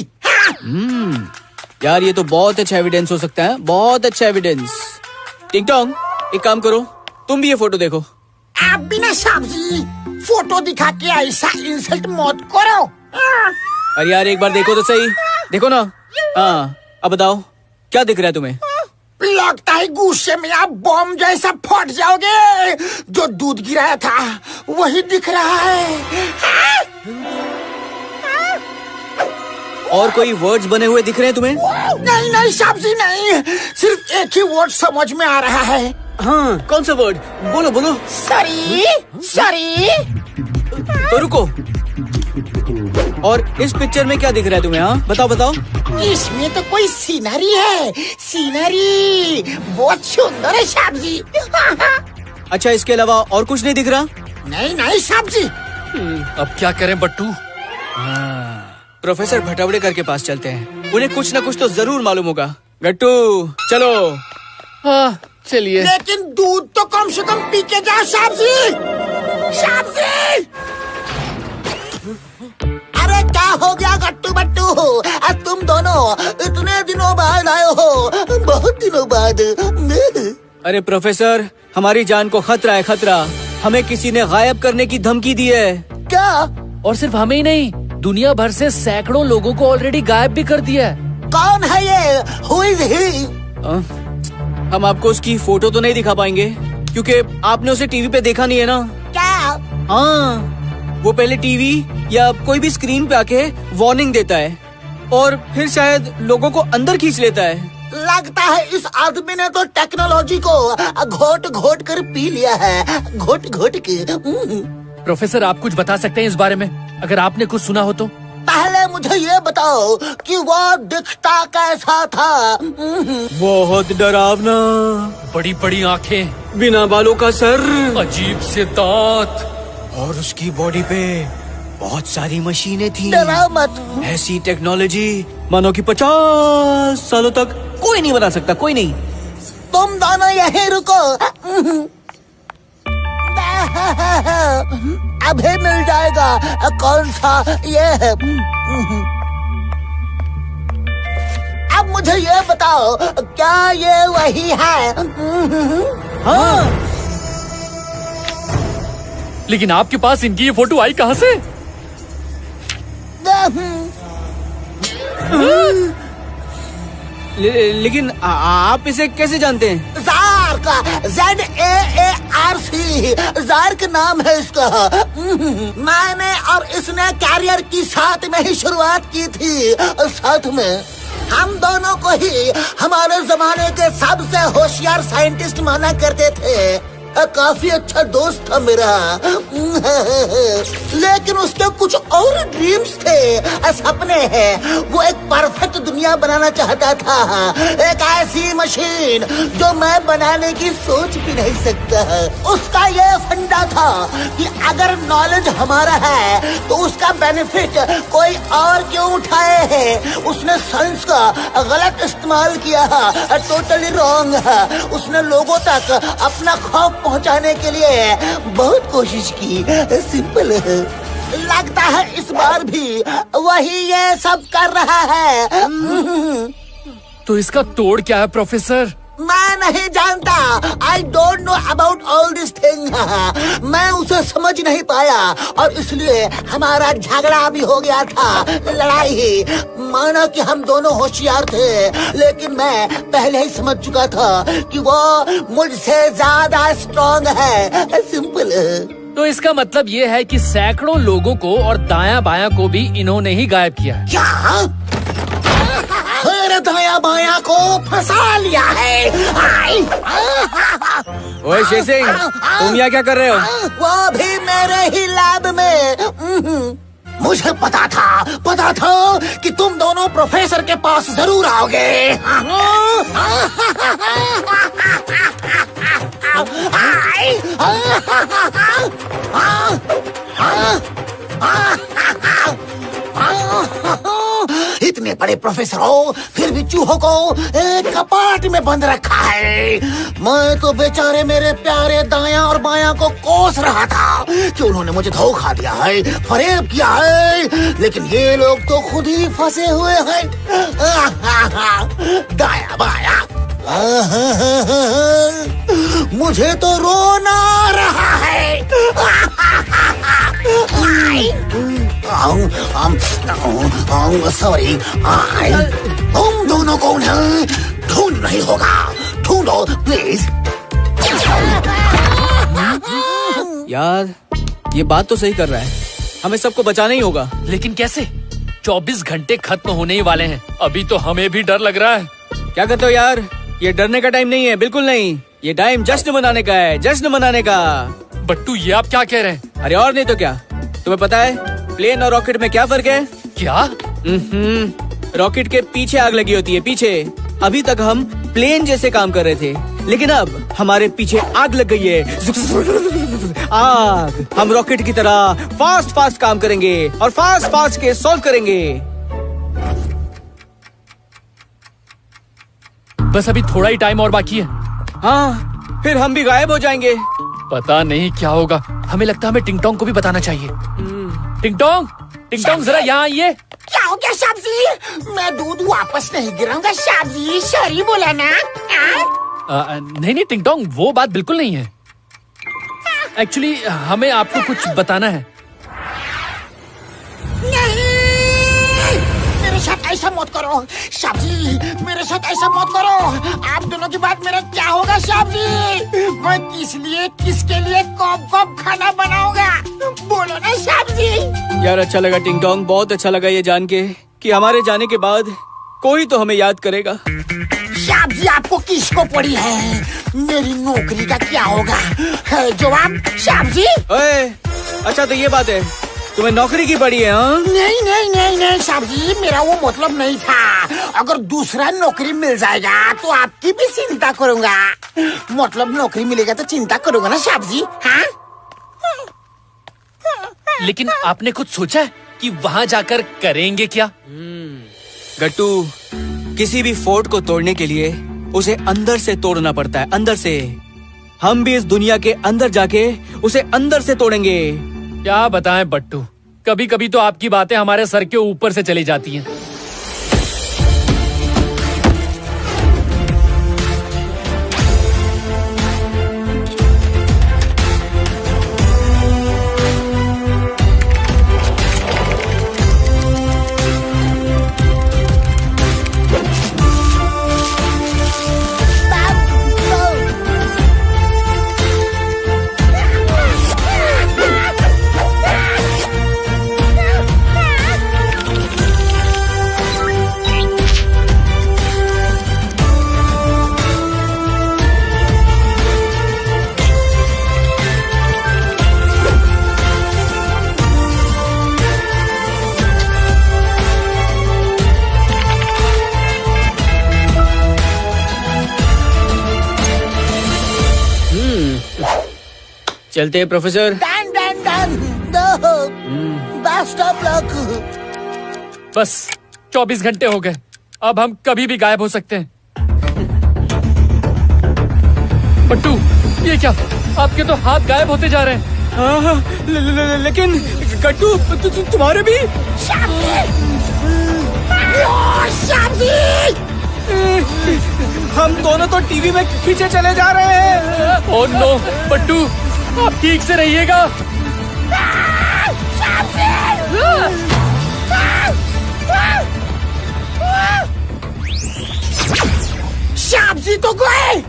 यार ये तो बहुत अच्छा एविडेंस हो सकता है, बहुत अच्छा एविडेंस। टिंग टोंग एक काम करो, तुम भी ये फोटो देखो। आप भी ना सब्जी फोटो दिखा के ऐसा इंसल्ट मत करो। अरे यार एक बार देखो तो सही, देखो ना। हाँ अब बताओ क्या दिख रहा है तुम्हें? लगता है गुस्से में आप बम जैसा फट जाओगे। जो दूध गिराया था वही दिख रहा है। और कोई वर्ड्स बने हुए दिख रहे हैं तुम्हें? नहीं सब्जी नहीं, सिर्फ एक ही वर्ड समझ में आ रहा है। हाँ कौन सा वर्ड? बोलो बोलो। सॉरी। तो रुको, और इस पिक्चर में क्या दिख रहा है तुम्हें? हाँ बताओ। इसमें तो कोई सीनरी है, सीनरी बहुत सुंदर है सब्जी। अच्छा इसके अलावा और कुछ नहीं दिख रहा? नहीं सब्जी। अब क्या करें बट्टू? प्रोफेसर भटवड़ेकर के पास चलते हैं, उन्हें कुछ न कुछ तो जरूर मालूम होगा। गट्टू चलो। हाँ चलिए। लेकिन दूध तो कम से कम पी के जाओ सब्जी। अरे क्या हो गया गट्टू बट्टू? अब तुम दोनों इतने दिनों बाद आए हो, बहुत दिनों बाद। अरे प्रोफेसर हमारी जान को खतरा है, खतरा। हमें किसी ने गायब करने की धमकी दी है। क्या? और सिर्फ हमें ही नहीं, दुनिया भर से सैकड़ों लोगों को ऑलरेडी गायब भी कर दिया है। कौन है ये? Who is he? हम आपको उसकी फोटो तो नहीं दिखा पाएंगे क्योंकि आपने उसे टीवी पे देखा नहीं है ना। क्या? हाँ वो पहले टीवी या कोई भी स्क्रीन पे आके वार्निंग देता है और फिर शायद लोगों को अंदर खींच लेता है। लगता है इस आदमी ने तो टेक्नोलॉजी को घोट कर पी लिया है, घोट के। प्रोफेसर आप कुछ बता सकते हैं इस बारे में, अगर आपने कुछ सुना हो तो? पहले मुझे ये बताओ कि वो दिखता कैसा था? बहुत डरावना, बड़ी बड़ी आंखें, बिना बालों का सर, अजीब से दांत, और उसकी बॉडी पे बहुत सारी मशीनें थी। डराओ मत। ऐसी टेक्नोलॉजी मानो कि 50 सालों तक कोई नहीं बना सकता, कोई नहीं। तुम दोनों यहीं रुको, अभी मिल जाएगा कौन सा ये है। अब मुझे ये बताओ क्या ये वही है? हाँ लेकिन आपके पास इनकी ये फोटो आई कहाँ से? लेकिन आप इसे कैसे जानते हैं? ज़ार्क, ZAARC, ज़ार्क नाम है इसका। मैंने और इसने कैरियर की साथ में ही शुरुआत की थी। साथ में हम दोनों को ही हमारे जमाने के सबसे होशियार साइंटिस्ट माना करते थे। काफी अच्छा दोस्त था मेरा, लेकिन उसके कुछ और ड्रीम्स थे, सपने हैं। वो एक परफेक्ट दुनिया बनाना चाहता था, एक ऐसी मशीन जो मैं बनाने की सोच भी नहीं सकता। उसका ये फंडा था कि अगर नॉलेज हमारा है तो उसका बेनिफिट कोई और क्यों उठाए है। उसने साइंस का गलत इस्तेमाल किया, टोटली रॉन्ग। उसने लोगों तक अपना खौफ पहुंचाने के लिए बहुत कोशिश की। सिंपल है। लगता है इस बार भी वही ये सब कर रहा है। तो इसका तोड़ क्या है प्रोफेसर? मैं नहीं जानता। I don't know about all this thing. मैं उसे समझ नहीं पाया और इसलिए हमारा झगड़ा भी हो गया था, लड़ाई। माना कि हम दोनों होशियार थे, लेकिन मैं पहले ही समझ चुका था कि वो मुझसे ज्यादा स्ट्रॉन्ग है। सिंपल। तो इसका मतलब ये है कि सैकड़ों लोगों को और दायां बायां को भी इन्होंने ही गायब किया है। क्या? मेरे दाया बाया को फंसा लिया है। ओए शेर सिंह, तुम यहाँ क्या कर रहे हो? वो भी मेरे ही लैब में। मुझे पता था कि तुम दोनों प्रोफेसर के पास जरूर आओगे। इतने बड़े प्रोफेसर हो फिर भी चूहों को एक कपाट में बंद रखा है। मैं तो बेचारे मेरे प्यारे दाया और बाया को कोस रहा था कि उन्होंने मुझे धोखा दिया है, फरेब किया है, लेकिन ये लोग तो खुद ही फंसे हुए हैं। दाया बाया मुझे तो रोना आ रहा है। सॉरी, तुम दोनों कौन हैं? ढूंढ नहीं होगा, ढूंढो प्लीज। यार ये बात तो सही कर रहा है, हमें सबको बचाना ही होगा। लेकिन कैसे? 24 घंटे खत्म होने ही वाले हैं, अभी तो हमें भी डर लग रहा है। क्या करते हो यार? ये डरने का टाइम नहीं है, बिल्कुल नहीं। ये टाइम जश्न मनाने का है, जश्न मनाने का। बट्टू ये आप क्या कह रहे हैं? अरे और नहीं तो क्या, तुम्हें पता है प्लेन और रॉकेट में क्या फर्क है? क्या? रॉकेट के पीछे आग लगी होती है, पीछे। अभी तक हम प्लेन जैसे काम कर रहे थे, लेकिन अब हमारे पीछे आग लग गई है। आग। हम रॉकेट की तरह फास्ट फास्ट काम करेंगे और फास्ट फास्ट के सॉल्व करेंगे। बस अभी थोड़ा ही टाइम और बाकी है। हाँ, फिर हम भी गायब हो जाएंगे। पता नहीं क्या होगा। हमें लगता है हमें टिंगटोंग को भी बताना चाहिए। टिंगटोंग, टिंगटोंग जरा यहाँ आइए। क्या हो गया शाबजी? मैं दूध वापस नहीं गिराऊंगा शाबजी, सॉरी बोला ना। नहीं नहीं टिंगटोंग, वो बात बिल्कुल नहीं है। एक्चुअली हमें आपको कुछ बताना है। मेरे साथ ऐसा मत करो शाबजी, मेरे साथ ऐसा मत करो। आप दोनों के बाद मेरा क्या होगा शाबजी? मैं किस लिए, किसके लिए, कब कब खाना बनाऊंगा? बोलो ना शाबजी। यार अच्छा लगा टिंगटोंग, बहुत अच्छा लगा ये जान के कि हमारे जाने के बाद कोई तो हमें याद करेगा। शाबजी आपको किसको पड़ी है? मेरी नौकरी का क्या होगा? है जवाब शाबजी? ओए, अच्छा तो ये बात है, तुम्हें नौकरी की पड़ी है? हाँ? नहीं नहीं नहीं नहीं साहबजी, मेरा वो मतलब नहीं था। अगर दूसरा नौकरी मिल जाएगा तो आपकी भी चिंता करूंगा। मतलब नौकरी मिलेगा तो चिंता करूंगा ना साहबजी। हाँ? लेकिन आपने कुछ सोचा है कि वहाँ जाकर करेंगे क्या? गट्टू, किसी भी फोर्ट को तोड़ने के लिए उसे अंदर से तोड़ना पड़ता है, अंदर से। हम भी इस दुनिया के अंदर जाके उसे अंदर से तोड़ेंगे। क्या बताएं बट्टू, कभी कभी तो आपकी बातें हमारे सर के ऊपर से चली जाती हैं। चलते हैं professor. Done done done, best of luck. बस 24 घंटे हो गए, अब हम कभी भी गायब हो सकते हैं। बट्टू, ये क्या? आपके तो हाथ गायब होते जा रहे हैं। हाँ, लेकिन गट्टू तुम्हारे भी। हम दोनों तो टीवी में खींचे चले जा रहे हैं। ओह नो बट्टू, आप ठीक से रहिएगा। शाबजी तो गए।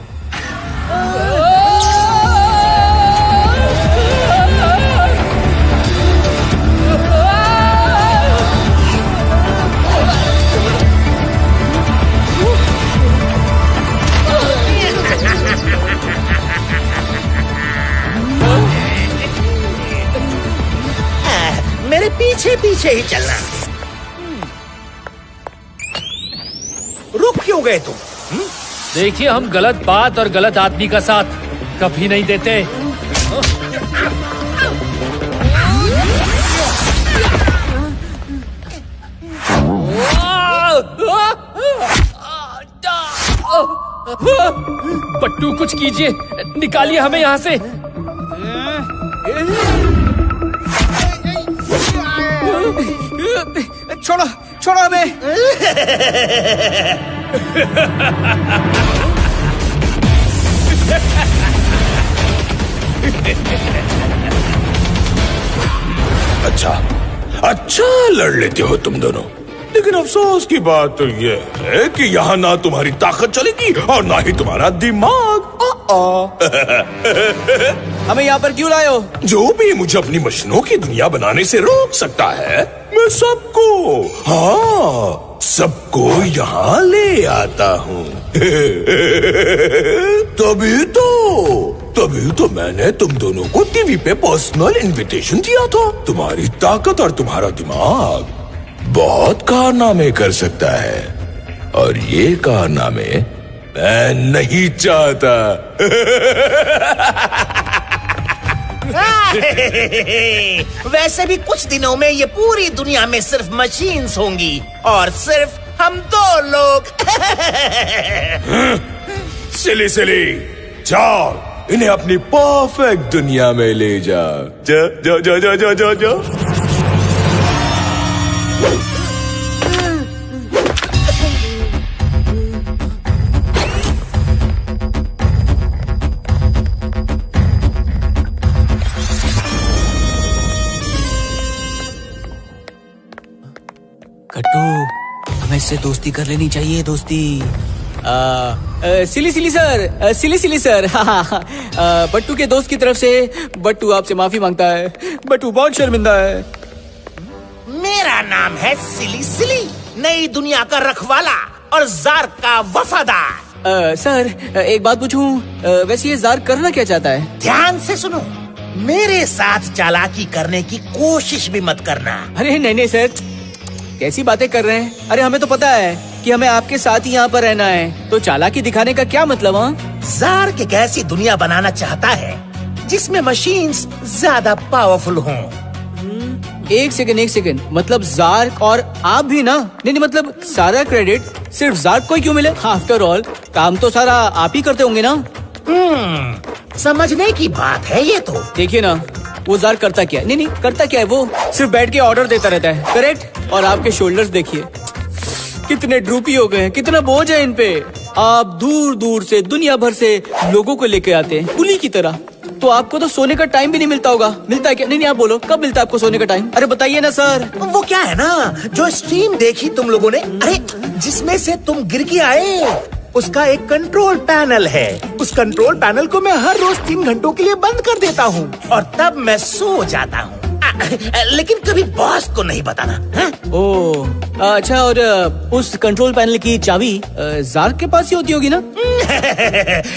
मेरे पीछे पीछे ही चलना। रुक क्यों गए तुम? देखिए, हम गलत बात और गलत आदमी का साथ कभी नहीं देते। बट्टू कुछ कीजिए, निकालिए हमें यहाँ से। छोड़ो छोड़ो हमें। अच्छा लड़ लेते हो तुम दोनों, लेकिन अफसोस की बात तो ये है कि यहाँ ना तुम्हारी ताकत चलेगी और ना ही तुम्हारा दिमाग। हमें यहाँ पर क्यों लाए हो? जो भी मुझे अपनी मशीनों की दुनिया बनाने से रोक सकता है, मैं सबको यहाँ ले आता हूँ। तभी तो मैंने तुम दोनों को टीवी पे पर्सनल इनविटेशन दिया था। तुम्हारी ताकत और तुम्हारा दिमाग बहुत कारनामे कर सकता है, और ये कारनामे मैं नहीं चाहता। वैसे भी कुछ दिनों में ये पूरी दुनिया में सिर्फ मशीन्स होंगी और सिर्फ हम दो लोग। सिली जाओ, इन्हें अपनी परफेक्ट दुनिया में ले जाओ। जा। कट्टू, हमें इससे दोस्ती कर लेनी चाहिए। दोस्ती सिली सर। बट्टू के दोस्त की तरफ से बट्टू आपसे माफी मांगता है। बट्टू बहुत शर्मिंदा है। मेरा नाम है सिली, नई दुनिया का रखवाला और जार का वफादार। सर, एक बात पूछूं, वैसे ये जार करना क्या चाहता है? ध्यान से सुनो, मेरे साथ चालाकी करने की कोशिश भी मत करना। अरे नहीं सर, कैसी बातें कर रहे हैं? अरे हमें तो पता है कि हमें आपके साथ ही यहाँ पर रहना है, तो चालाकी दिखाने का क्या मतलब? जार एक ऐसी दुनिया बनाना चाहता है जिसमें मशीन्स ज्यादा पावरफुल हों। एक सेकंड, मतलब जार और आप भी ना? नहीं, मतलब सारा क्रेडिट सिर्फ जार को ही क्यों मिले? आफ्टर ऑल काम तो सारा आप ही करते होंगे ना? समझने की बात है ये तो। देखिए ना, वो जार करता क्या है? नहीं करता क्या है, वो सिर्फ बैठ के ऑर्डर देता रहता है, करेक्ट? और आपके शोल्डर्स देखिए कितने ड्रूपी हो गए हैं, कितना बोझ है इन पे। आप दूर दूर से, दुनिया भर से लोगों को लेके आते हैं कुली की तरह, तो आपको तो सोने का टाइम भी नहीं मिलता होगा। मिलता है क्या? नहीं आप बोलो, कब मिलता है आपको सोने का टाइम? अरे बताइए ना सर। वो क्या है ना, जो स्ट्रीम देखी तुम लोगों ने, अरे जिसमें से तुम गिर के आए, उसका एक कंट्रोल पैनल है। उस कंट्रोल पैनल को मैं हर रोज 3 घंटों के लिए बंद कर देता हूँ और तब मैं सो जाता हूँ। लेकिन कभी बॉस को नहीं बताना। ओह अच्छा, और उस कंट्रोल पैनल की चाबी जार के पास ही होती होगी ना?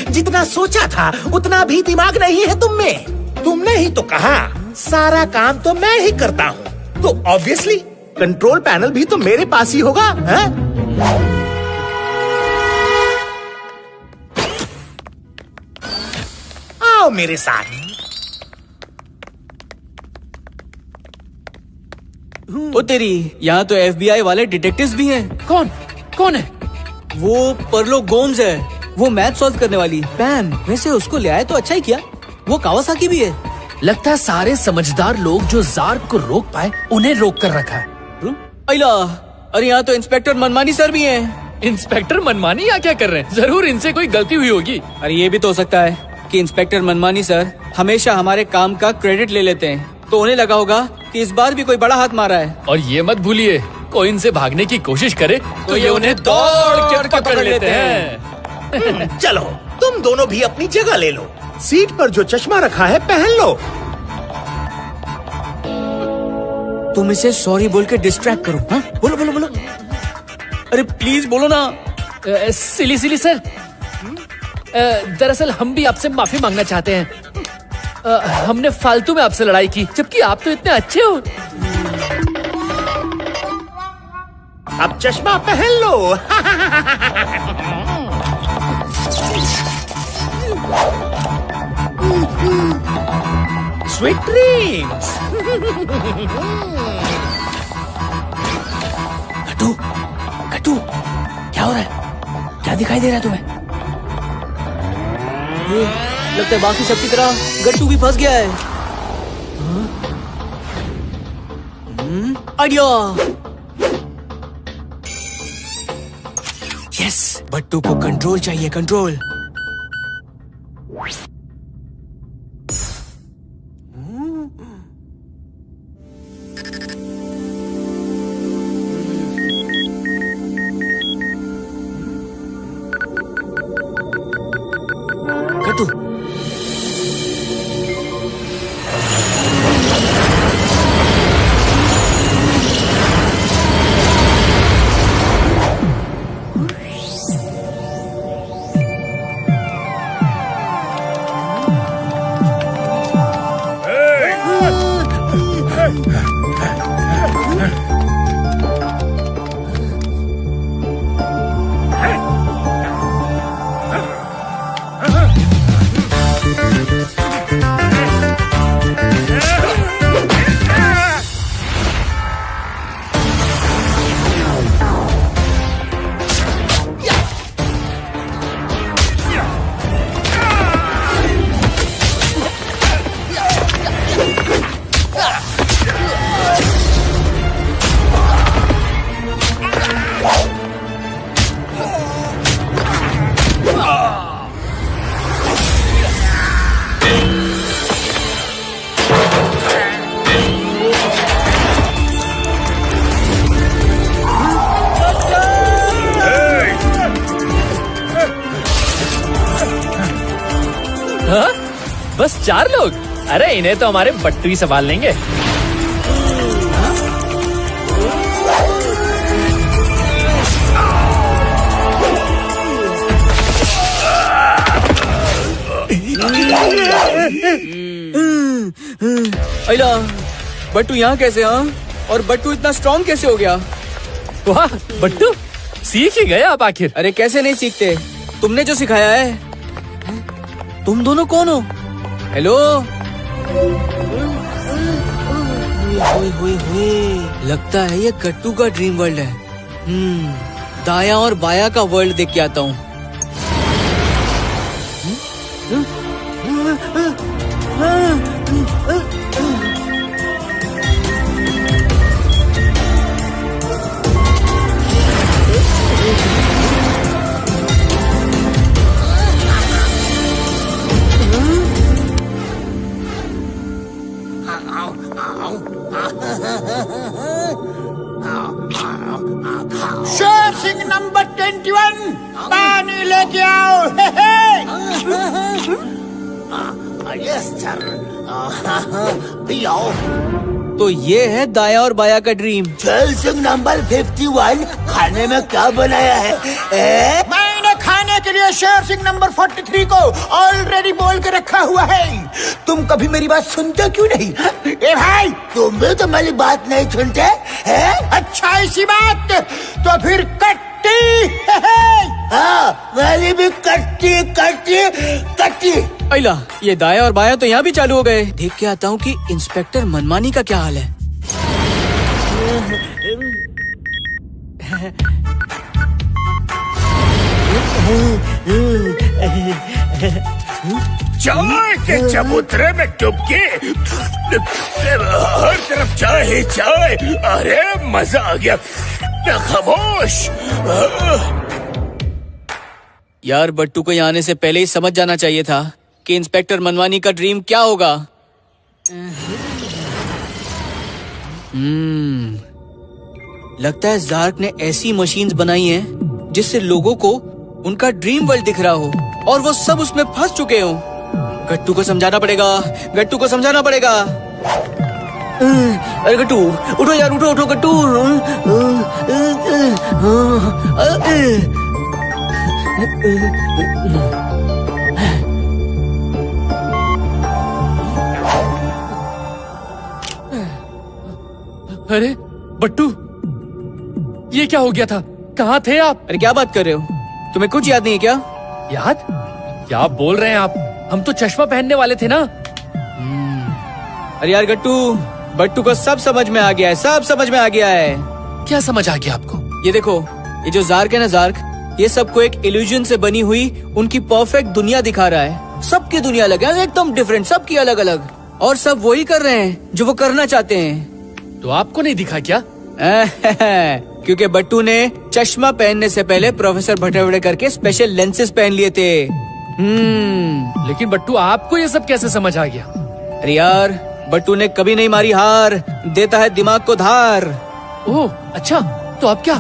जितना सोचा था उतना भी दिमाग नहीं है तुम में। तुमने ही तो कहा सारा काम तो मैं ही करता हूँ, तो ऑब्वियसली कंट्रोल पैनल भी तो मेरे पास ही होगा। आओ मेरे साथ। ओ तेरी, यहाँ तो FBI वाले डिटेक्टिव्स भी हैं। कौन है? वो परलो गोम्स है, वो मैथ सॉल्व करने वाली। पैम, वैसे उसको ले आए तो अच्छा ही किया। वो कावासाकी भी है। लगता है सारे समझदार लोग जो जार को रोक पाए उन्हें रोक कर रखा है। अरे यहाँ तो इंस्पेक्टर मनमानी सर भी हैं। इंस्पेक्टर मनमानी यहाँ क्या कर रहे हैं? जरूर इनसे कोई गलती हुई होगी। अरे ये भी तो हो सकता है कि इंस्पेक्टर मनमानी सर हमेशा हमारे काम का क्रेडिट ले लेते हैं, तो उन्हें लगा होगा कि इस बार भी कोई बड़ा हाथ मारा है। और ये मत भूलिए, कोई इनसे भागने की कोशिश करे तो ये उन्हें दौड़ के पकड़ लेते हैं। चलो तुम दोनों भी अपनी जगह ले लो। सीट पर जो चश्मा रखा है पहन लो। तुम इसे सॉरी बोल के डिस्ट्रैक्ट करो। हाँ? बोलो। अरे प्लीज बोलो ना। सिली सर, दरअसल हम भी आपसे माफी मांगना चाहते हैं। हमने फालतू में आपसे लड़ाई की, जबकि आप तो इतने अच्छे हो। अब चश्मा पहन लो। Sweet dreams. कट्टू, क्या हो रहा है? क्या दिखाई दे रहा है तुम्हें? लगता है बाकी सबकी तरह गट्टू भी फंस गया है। आइडिया। यस, बट्टू को कंट्रोल चाहिए, कंट्रोल। गट्टू, हाँ? बस 4 लोग? अरे इन्हें तो हमारे बट्टू ही संभाल लेंगे। अइला, बट्टू यहाँ कैसे? हाँ, और बट्टू इतना स्ट्रॉन्ग कैसे हो गया? वाह बट्टू, सीख ही गए आप आखिर। अरे कैसे नहीं सीखते, तुमने जो सिखाया है। तुम दोनों कौन हो? हेलो। लगता है ये गट्टू का ड्रीम वर्ल्ड है। दाया और बाया का वर्ल्ड देख के आता हूँ। शेर सिंह नंबर 21 पानी लेके आओ। यस सर, भी आओ। तो ये है दाया और बाया का ड्रीम। शेर सिंह नंबर 51 खाने में क्या बनाया है? मैंने खाने के लिए शेर सिंह नंबर 43 को ऑलरेडी बोल के रखा हुआ है। तुम कभी मेरी बात सुनते क्यों नहीं? ए भाई, तुम भी तो मेरी बात नहीं सुनते हैं? अच्छा ऐसी बात तो फिर कट्टी। हाँ, मेरी भी कट्टी कट्टी कट्टी। अइला, ये दाया और बाया तो यहाँ भी चालू हो गए। देख के आता हूँ कि इंस्पेक्टर मनमानी का क्या हाल है। चाय के चबूतरे में डुबके, हर तरफ चाय ही चाय। अरे मजा आ गया। खामोश। यार, बट्टू को यहाँ आने से पहले ही समझ जाना चाहिए था कि इंस्पेक्टर मनमानी का ड्रीम क्या होगा। लगता है जार्क ने ऐसी मशीन्स बनाई हैं जिससे लोगों को उनका ड्रीम वर्ल्ड दिख रहा हो और वो सब उसमें फंस चुके हो। गट्टू को समझाना पड़ेगा, गट्टू को समझाना पड़ेगा। अरे गट्टू, उठो यार, उठो उठो गट्टू। अरे बट्टू, ये क्या हो गया था? कहाँ थे आप? अरे क्या बात कर रहे हो? तुम्हें कुछ याद नहीं है क्या? याद? क्या बोल रहे हैं आप? हम तो चश्मा पहनने वाले थे ना। अरे यार गट्टू, बट्टू को सब समझ में आ गया है, सब समझ में आ गया है। क्या समझ आ गया आपको? ये देखो, ये जो जार्क है ना, जार्क, ये सबको एक इल्यूजन से बनी हुई उनकी परफेक्ट दुनिया दिखा रहा है। सबकी दुनिया अलग है, एकदम डिफरेंट, सबकी अलग अलग, और सब वही कर रहे हैं जो वो करना चाहते हैं। तो आपको नहीं दिखा क्या? क्योंकि बट्टू ने चश्मा पहनने से पहले प्रोफेसर भटरवड़े करके स्पेशल लेंसेज पहन लिए थे। लेकिन बट्टू आपको ये सब कैसे समझ आ गया? अरे यार, बट्टू ने कभी नहीं मारी हार, देता है दिमाग को धार। ओह अच्छा, तो अब क्या?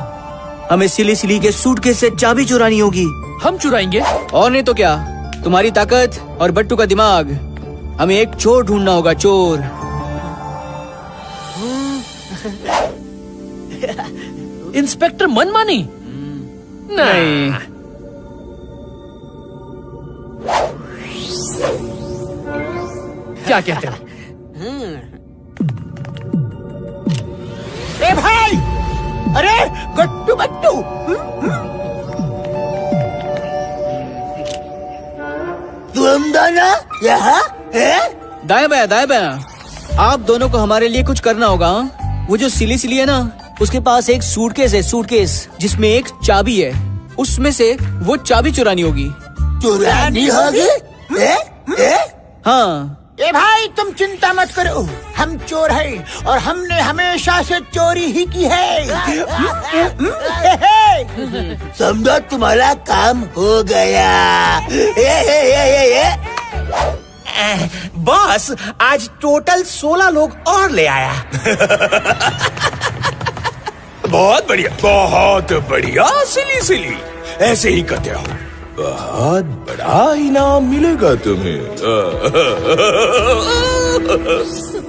हमें सिली सिली के सूटकेस से चाबी चुरानी होगी। हम चुराएंगे? और नहीं तो क्या, तुम्हारी ताकत और बट्टू का दिमाग। हमें एक चोर ढूंढना होगा, चोर। इंस्पेक्टर मनमानी? नहीं। क्या कहते हो? ए भाई, अरे गट्टू बट्टू, तुम दोनों यहाँ है? दाया बाया, दाया बाया, आप दोनों को हमारे लिए कुछ करना होगा। वो जो सिली सिली है ना, उसके पास एक सूटकेस है, सूटकेस जिसमें एक चाबी है, उसमें से वो चाबी चुरानी होगी। चुरानी होगी? हाँ। ए भाई तुम चिंता मत करो, हम चोर हैं और हमने हमेशा से चोरी ही की है। समझो तुम्हारा काम हो गया। बॉस, आज टोटल 16 लोग और ले आया। बहुत बढ़िया, बहुत बढ़िया सिली सिली, ऐसे ही करते रहो, बहुत बड़ा इनाम मिलेगा तुम्हें।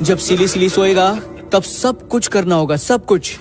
जब सिली सिली सोएगा तब सब कुछ करना होगा, सब कुछ।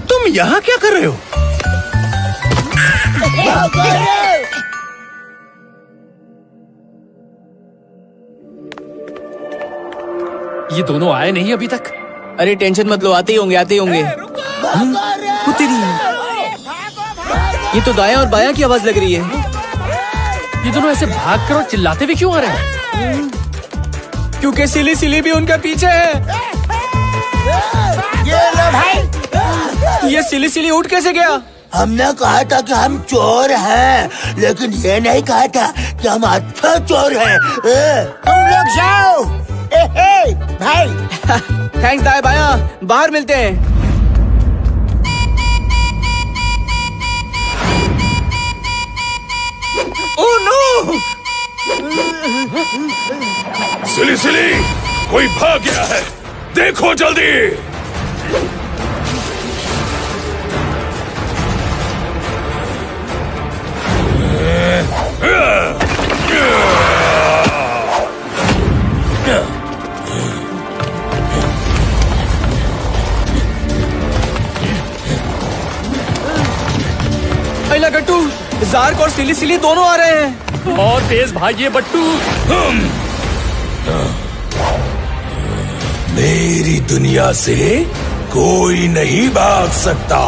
तुम यहाँ क्या कर रहे हो? ये दोनों आए नहीं अभी तक? अरे टेंशन मत लो, आते ही होंगे, आते ही होंगे। ये तो दाया और बाया की आवाज लग रही है। ये दोनों ऐसे भाग कर और चिल्लाते हुए क्यों आ रहे हैं? क्योंकि सिली सिली भी उनका पीछे है। ये लो भाई। ये सिली सिली उठ कैसे गया? हमने कहा था कि हम चोर हैं, लेकिन ये नहीं कहा था कि हम अच्छा चोर हैं। तुम लोग जाओ। भाई थैंक्स दाया बाया, बाहर मिलते हैं। Oh no! सिली सिली, कोई भाग गया है, देखो जल्दी। अला गट्टू, जार्क और सिली सिली दोनों आ रहे हैं। और तेज भागिए बट्टू। मेरी दुनिया से कोई नहीं भाग सकता।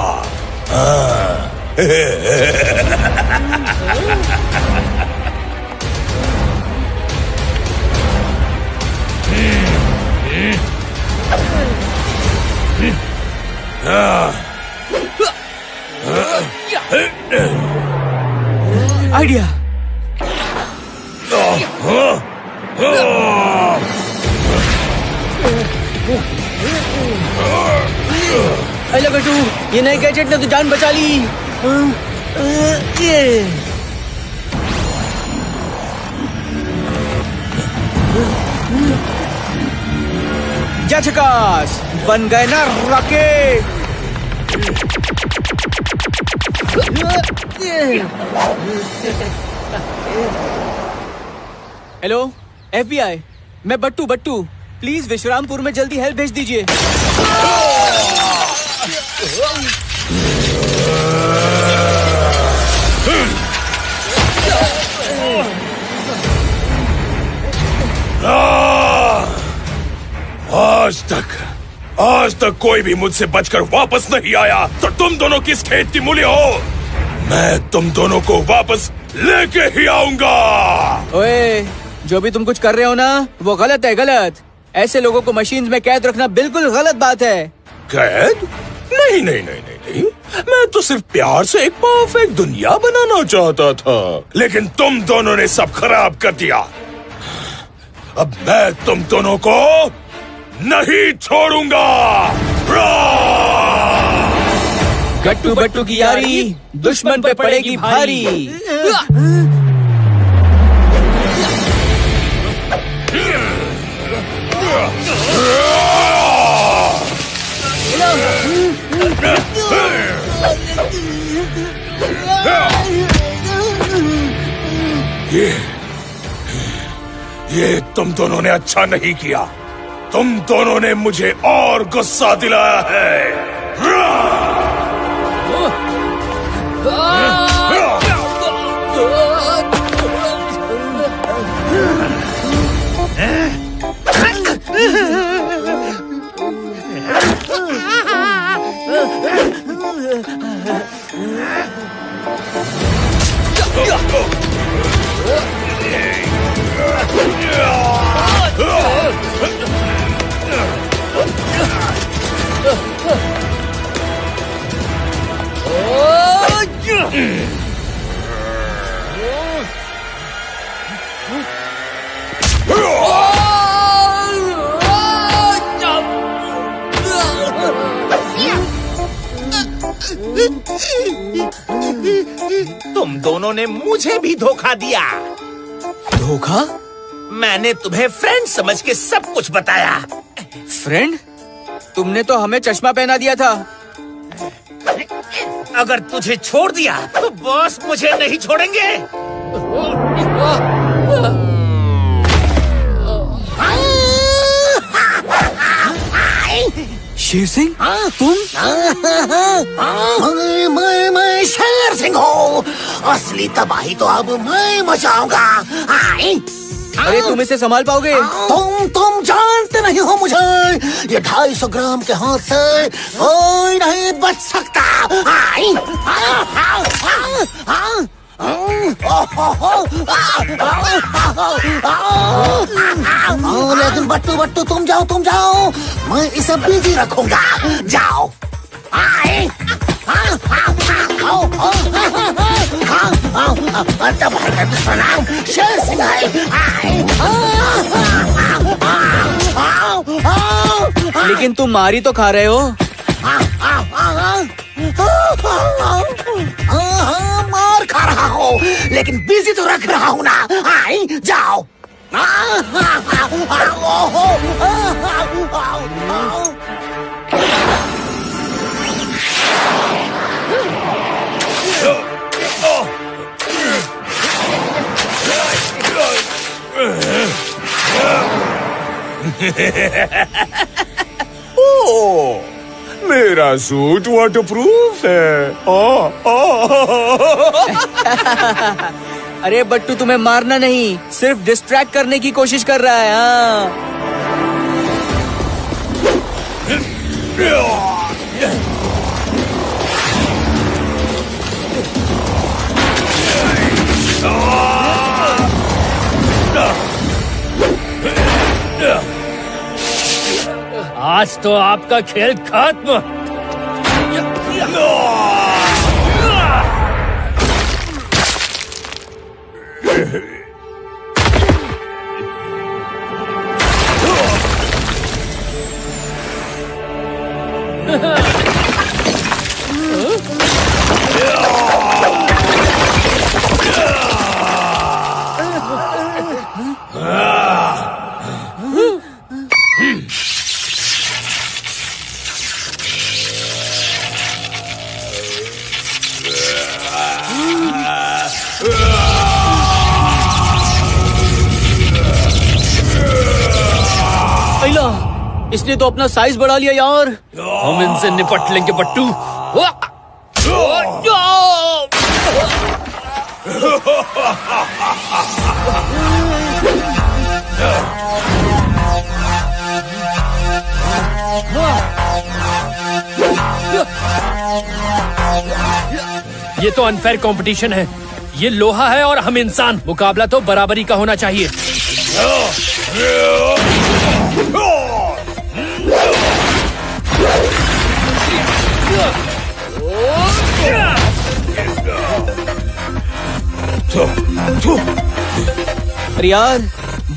आइडिया, हेलो गट्टू, ये नए गैजेट ने तो जान बचा ली। जा झकास, बन गए ना रॉकेट। हेलो FBI, मैं बट्टू प्लीज विश्रामपुर में जल्दी हेल्प भेज दीजिए। आज तक कोई भी मुझसे बचकर वापस नहीं आया, तो तुम दोनों किस खेत की मूली हो? मैं तुम दोनों को वापस लेके ही आऊंगा। ओए, जो भी तुम कुछ कर रहे हो ना, वो गलत है, गलत। ऐसे लोगों को मशीन में कैद रखना बिल्कुल गलत बात है। कैद? नहीं, मैं तो सिर्फ प्यार से एक परफेक्ट दुनिया बनाना चाहता था, लेकिन तुम दोनों ने सब खराब कर दिया। अब मैं तुम दोनों को नहीं छोड़ूंगा। गट्टू बट्टू की यारी दुश्मन पे पड़ेगी भारी। ये तुम दोनों ने अच्छा नहीं किया। तुम दोनों ने मुझे और गुस्सा दिलाया है। तुम दोनों ने मुझे भी धोखा दिया। धोखा? मैंने तुम्हें फ्रेंड समझ के सब कुछ बताया। फ्रेंड? तुमने तो हमें चश्मा पहना दिया था। अगर तुझे छोड़ दिया तो बॉस मुझे नहीं छोड़ेंगे। शेर सिंह, तुम? मैं शेर सिंह हूँ। असली तबाही तो अब मैं मचाऊंगा। अरे तुम इसे संभाल पाओगे? तुम जानते नहीं हो मुझे। ये 250 ग्राम के हाथ से कोई नहीं बच सकता। लेकिन बट्टू तुम जाओ, मैं इसे बिजी रखूंगा। जाओ। नाम शेर सिंह है। लेकिन तुम मारी तो खा रहे हो। मार खा रहा हो, लेकिन बिजी तो रख रहा हूँ ना। जाओ। ओह, मेरा सूट वाटरप्रूफ है। अरे बट्टू तुम्हें मारना नहीं, सिर्फ डिस्ट्रैक्ट करने की कोशिश कर रहा है। आज तो आपका खेल खत्म। इसने तो अपना साइज बढ़ा लिया यार। हम इनसे निपट लेंगे बट्टू। ये तो अनफेयर कंपटीशन है। ये लोहा है और हम इंसान। मुकाबला तो बराबरी का होना चाहिए। अरे यार,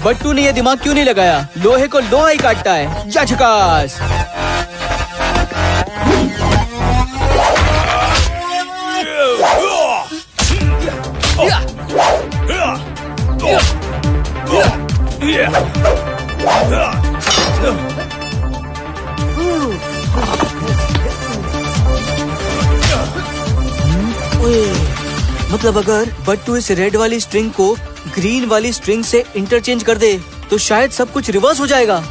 बट्टू ने ये दिमाग क्यों नहीं लगाया? लोहे को लोहा ही काटता है। जा झकास। मतलब अगर बट्टू इस रेड वाली स्ट्रिंग को ग्रीन वाली स्ट्रिंग से इंटरचेंज कर दे तो शायद सब कुछ रिवर्स हो जाएगा।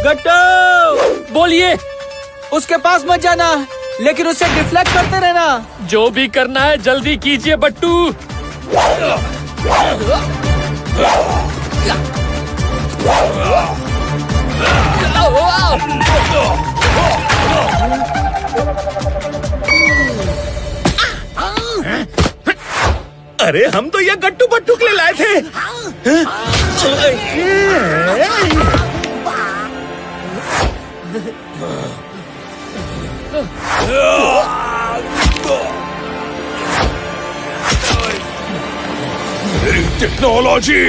गट्टू, बोलिए। उसके पास मत जाना, लेकिन उससे डिफ्लेक्ट करते रहना। जो भी करना है जल्दी कीजिए बट्टू। अरे हम तो ये गट्टू बट्टू के लिए लाए थे। मेरी टेक्नोलॉजी।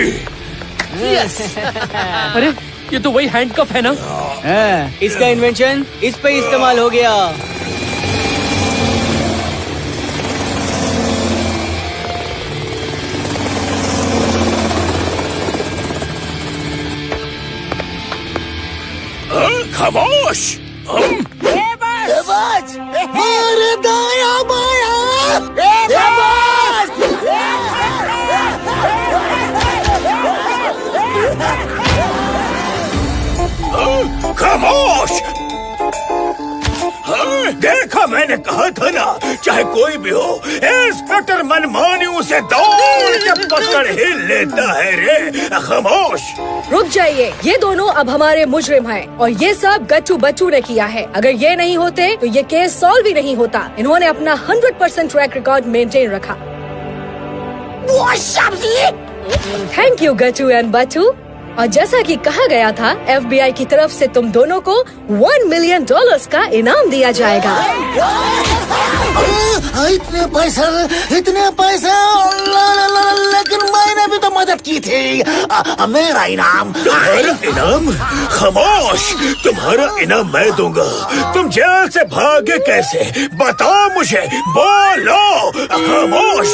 अरे ये तो वही हैंडकफ है ना? इसका इन्वेंशन इस पे इस्तेमाल हो गया। खामोश। मारे दाया बाया। खामोश। देखा, मैंने कहा था ना, चाहे कोई भी हो, इंस्पेक्टर मनमानी उसे दौड़ के पकड़ ही लेता है रे। खामोश। रुक जाइए, ये दोनों अब हमारे मुजरिम हैं और ये सब गट्टू बट्टू ने किया है। अगर ये नहीं होते तो ये केस सॉल्व ही नहीं होता। इन्होंने अपना 100% ट्रैक रिकॉर्ड मेंटेन रखा। Thank you Gattu and Battu. और जैसा कि कहा गया था, FBI की तरफ से तुम दोनों को $1 मिलियन का इनाम दिया जाएगा। इतने पैसा, लेकिन मैंने भी तो मदद की थी। मेरा इनाम। तुम्हारा इनाम? खामोश। तुम्हारा इनाम मैं दूंगा। तुम जेल से भागे कैसे? बताओ मुझे, बोलो। खामोश।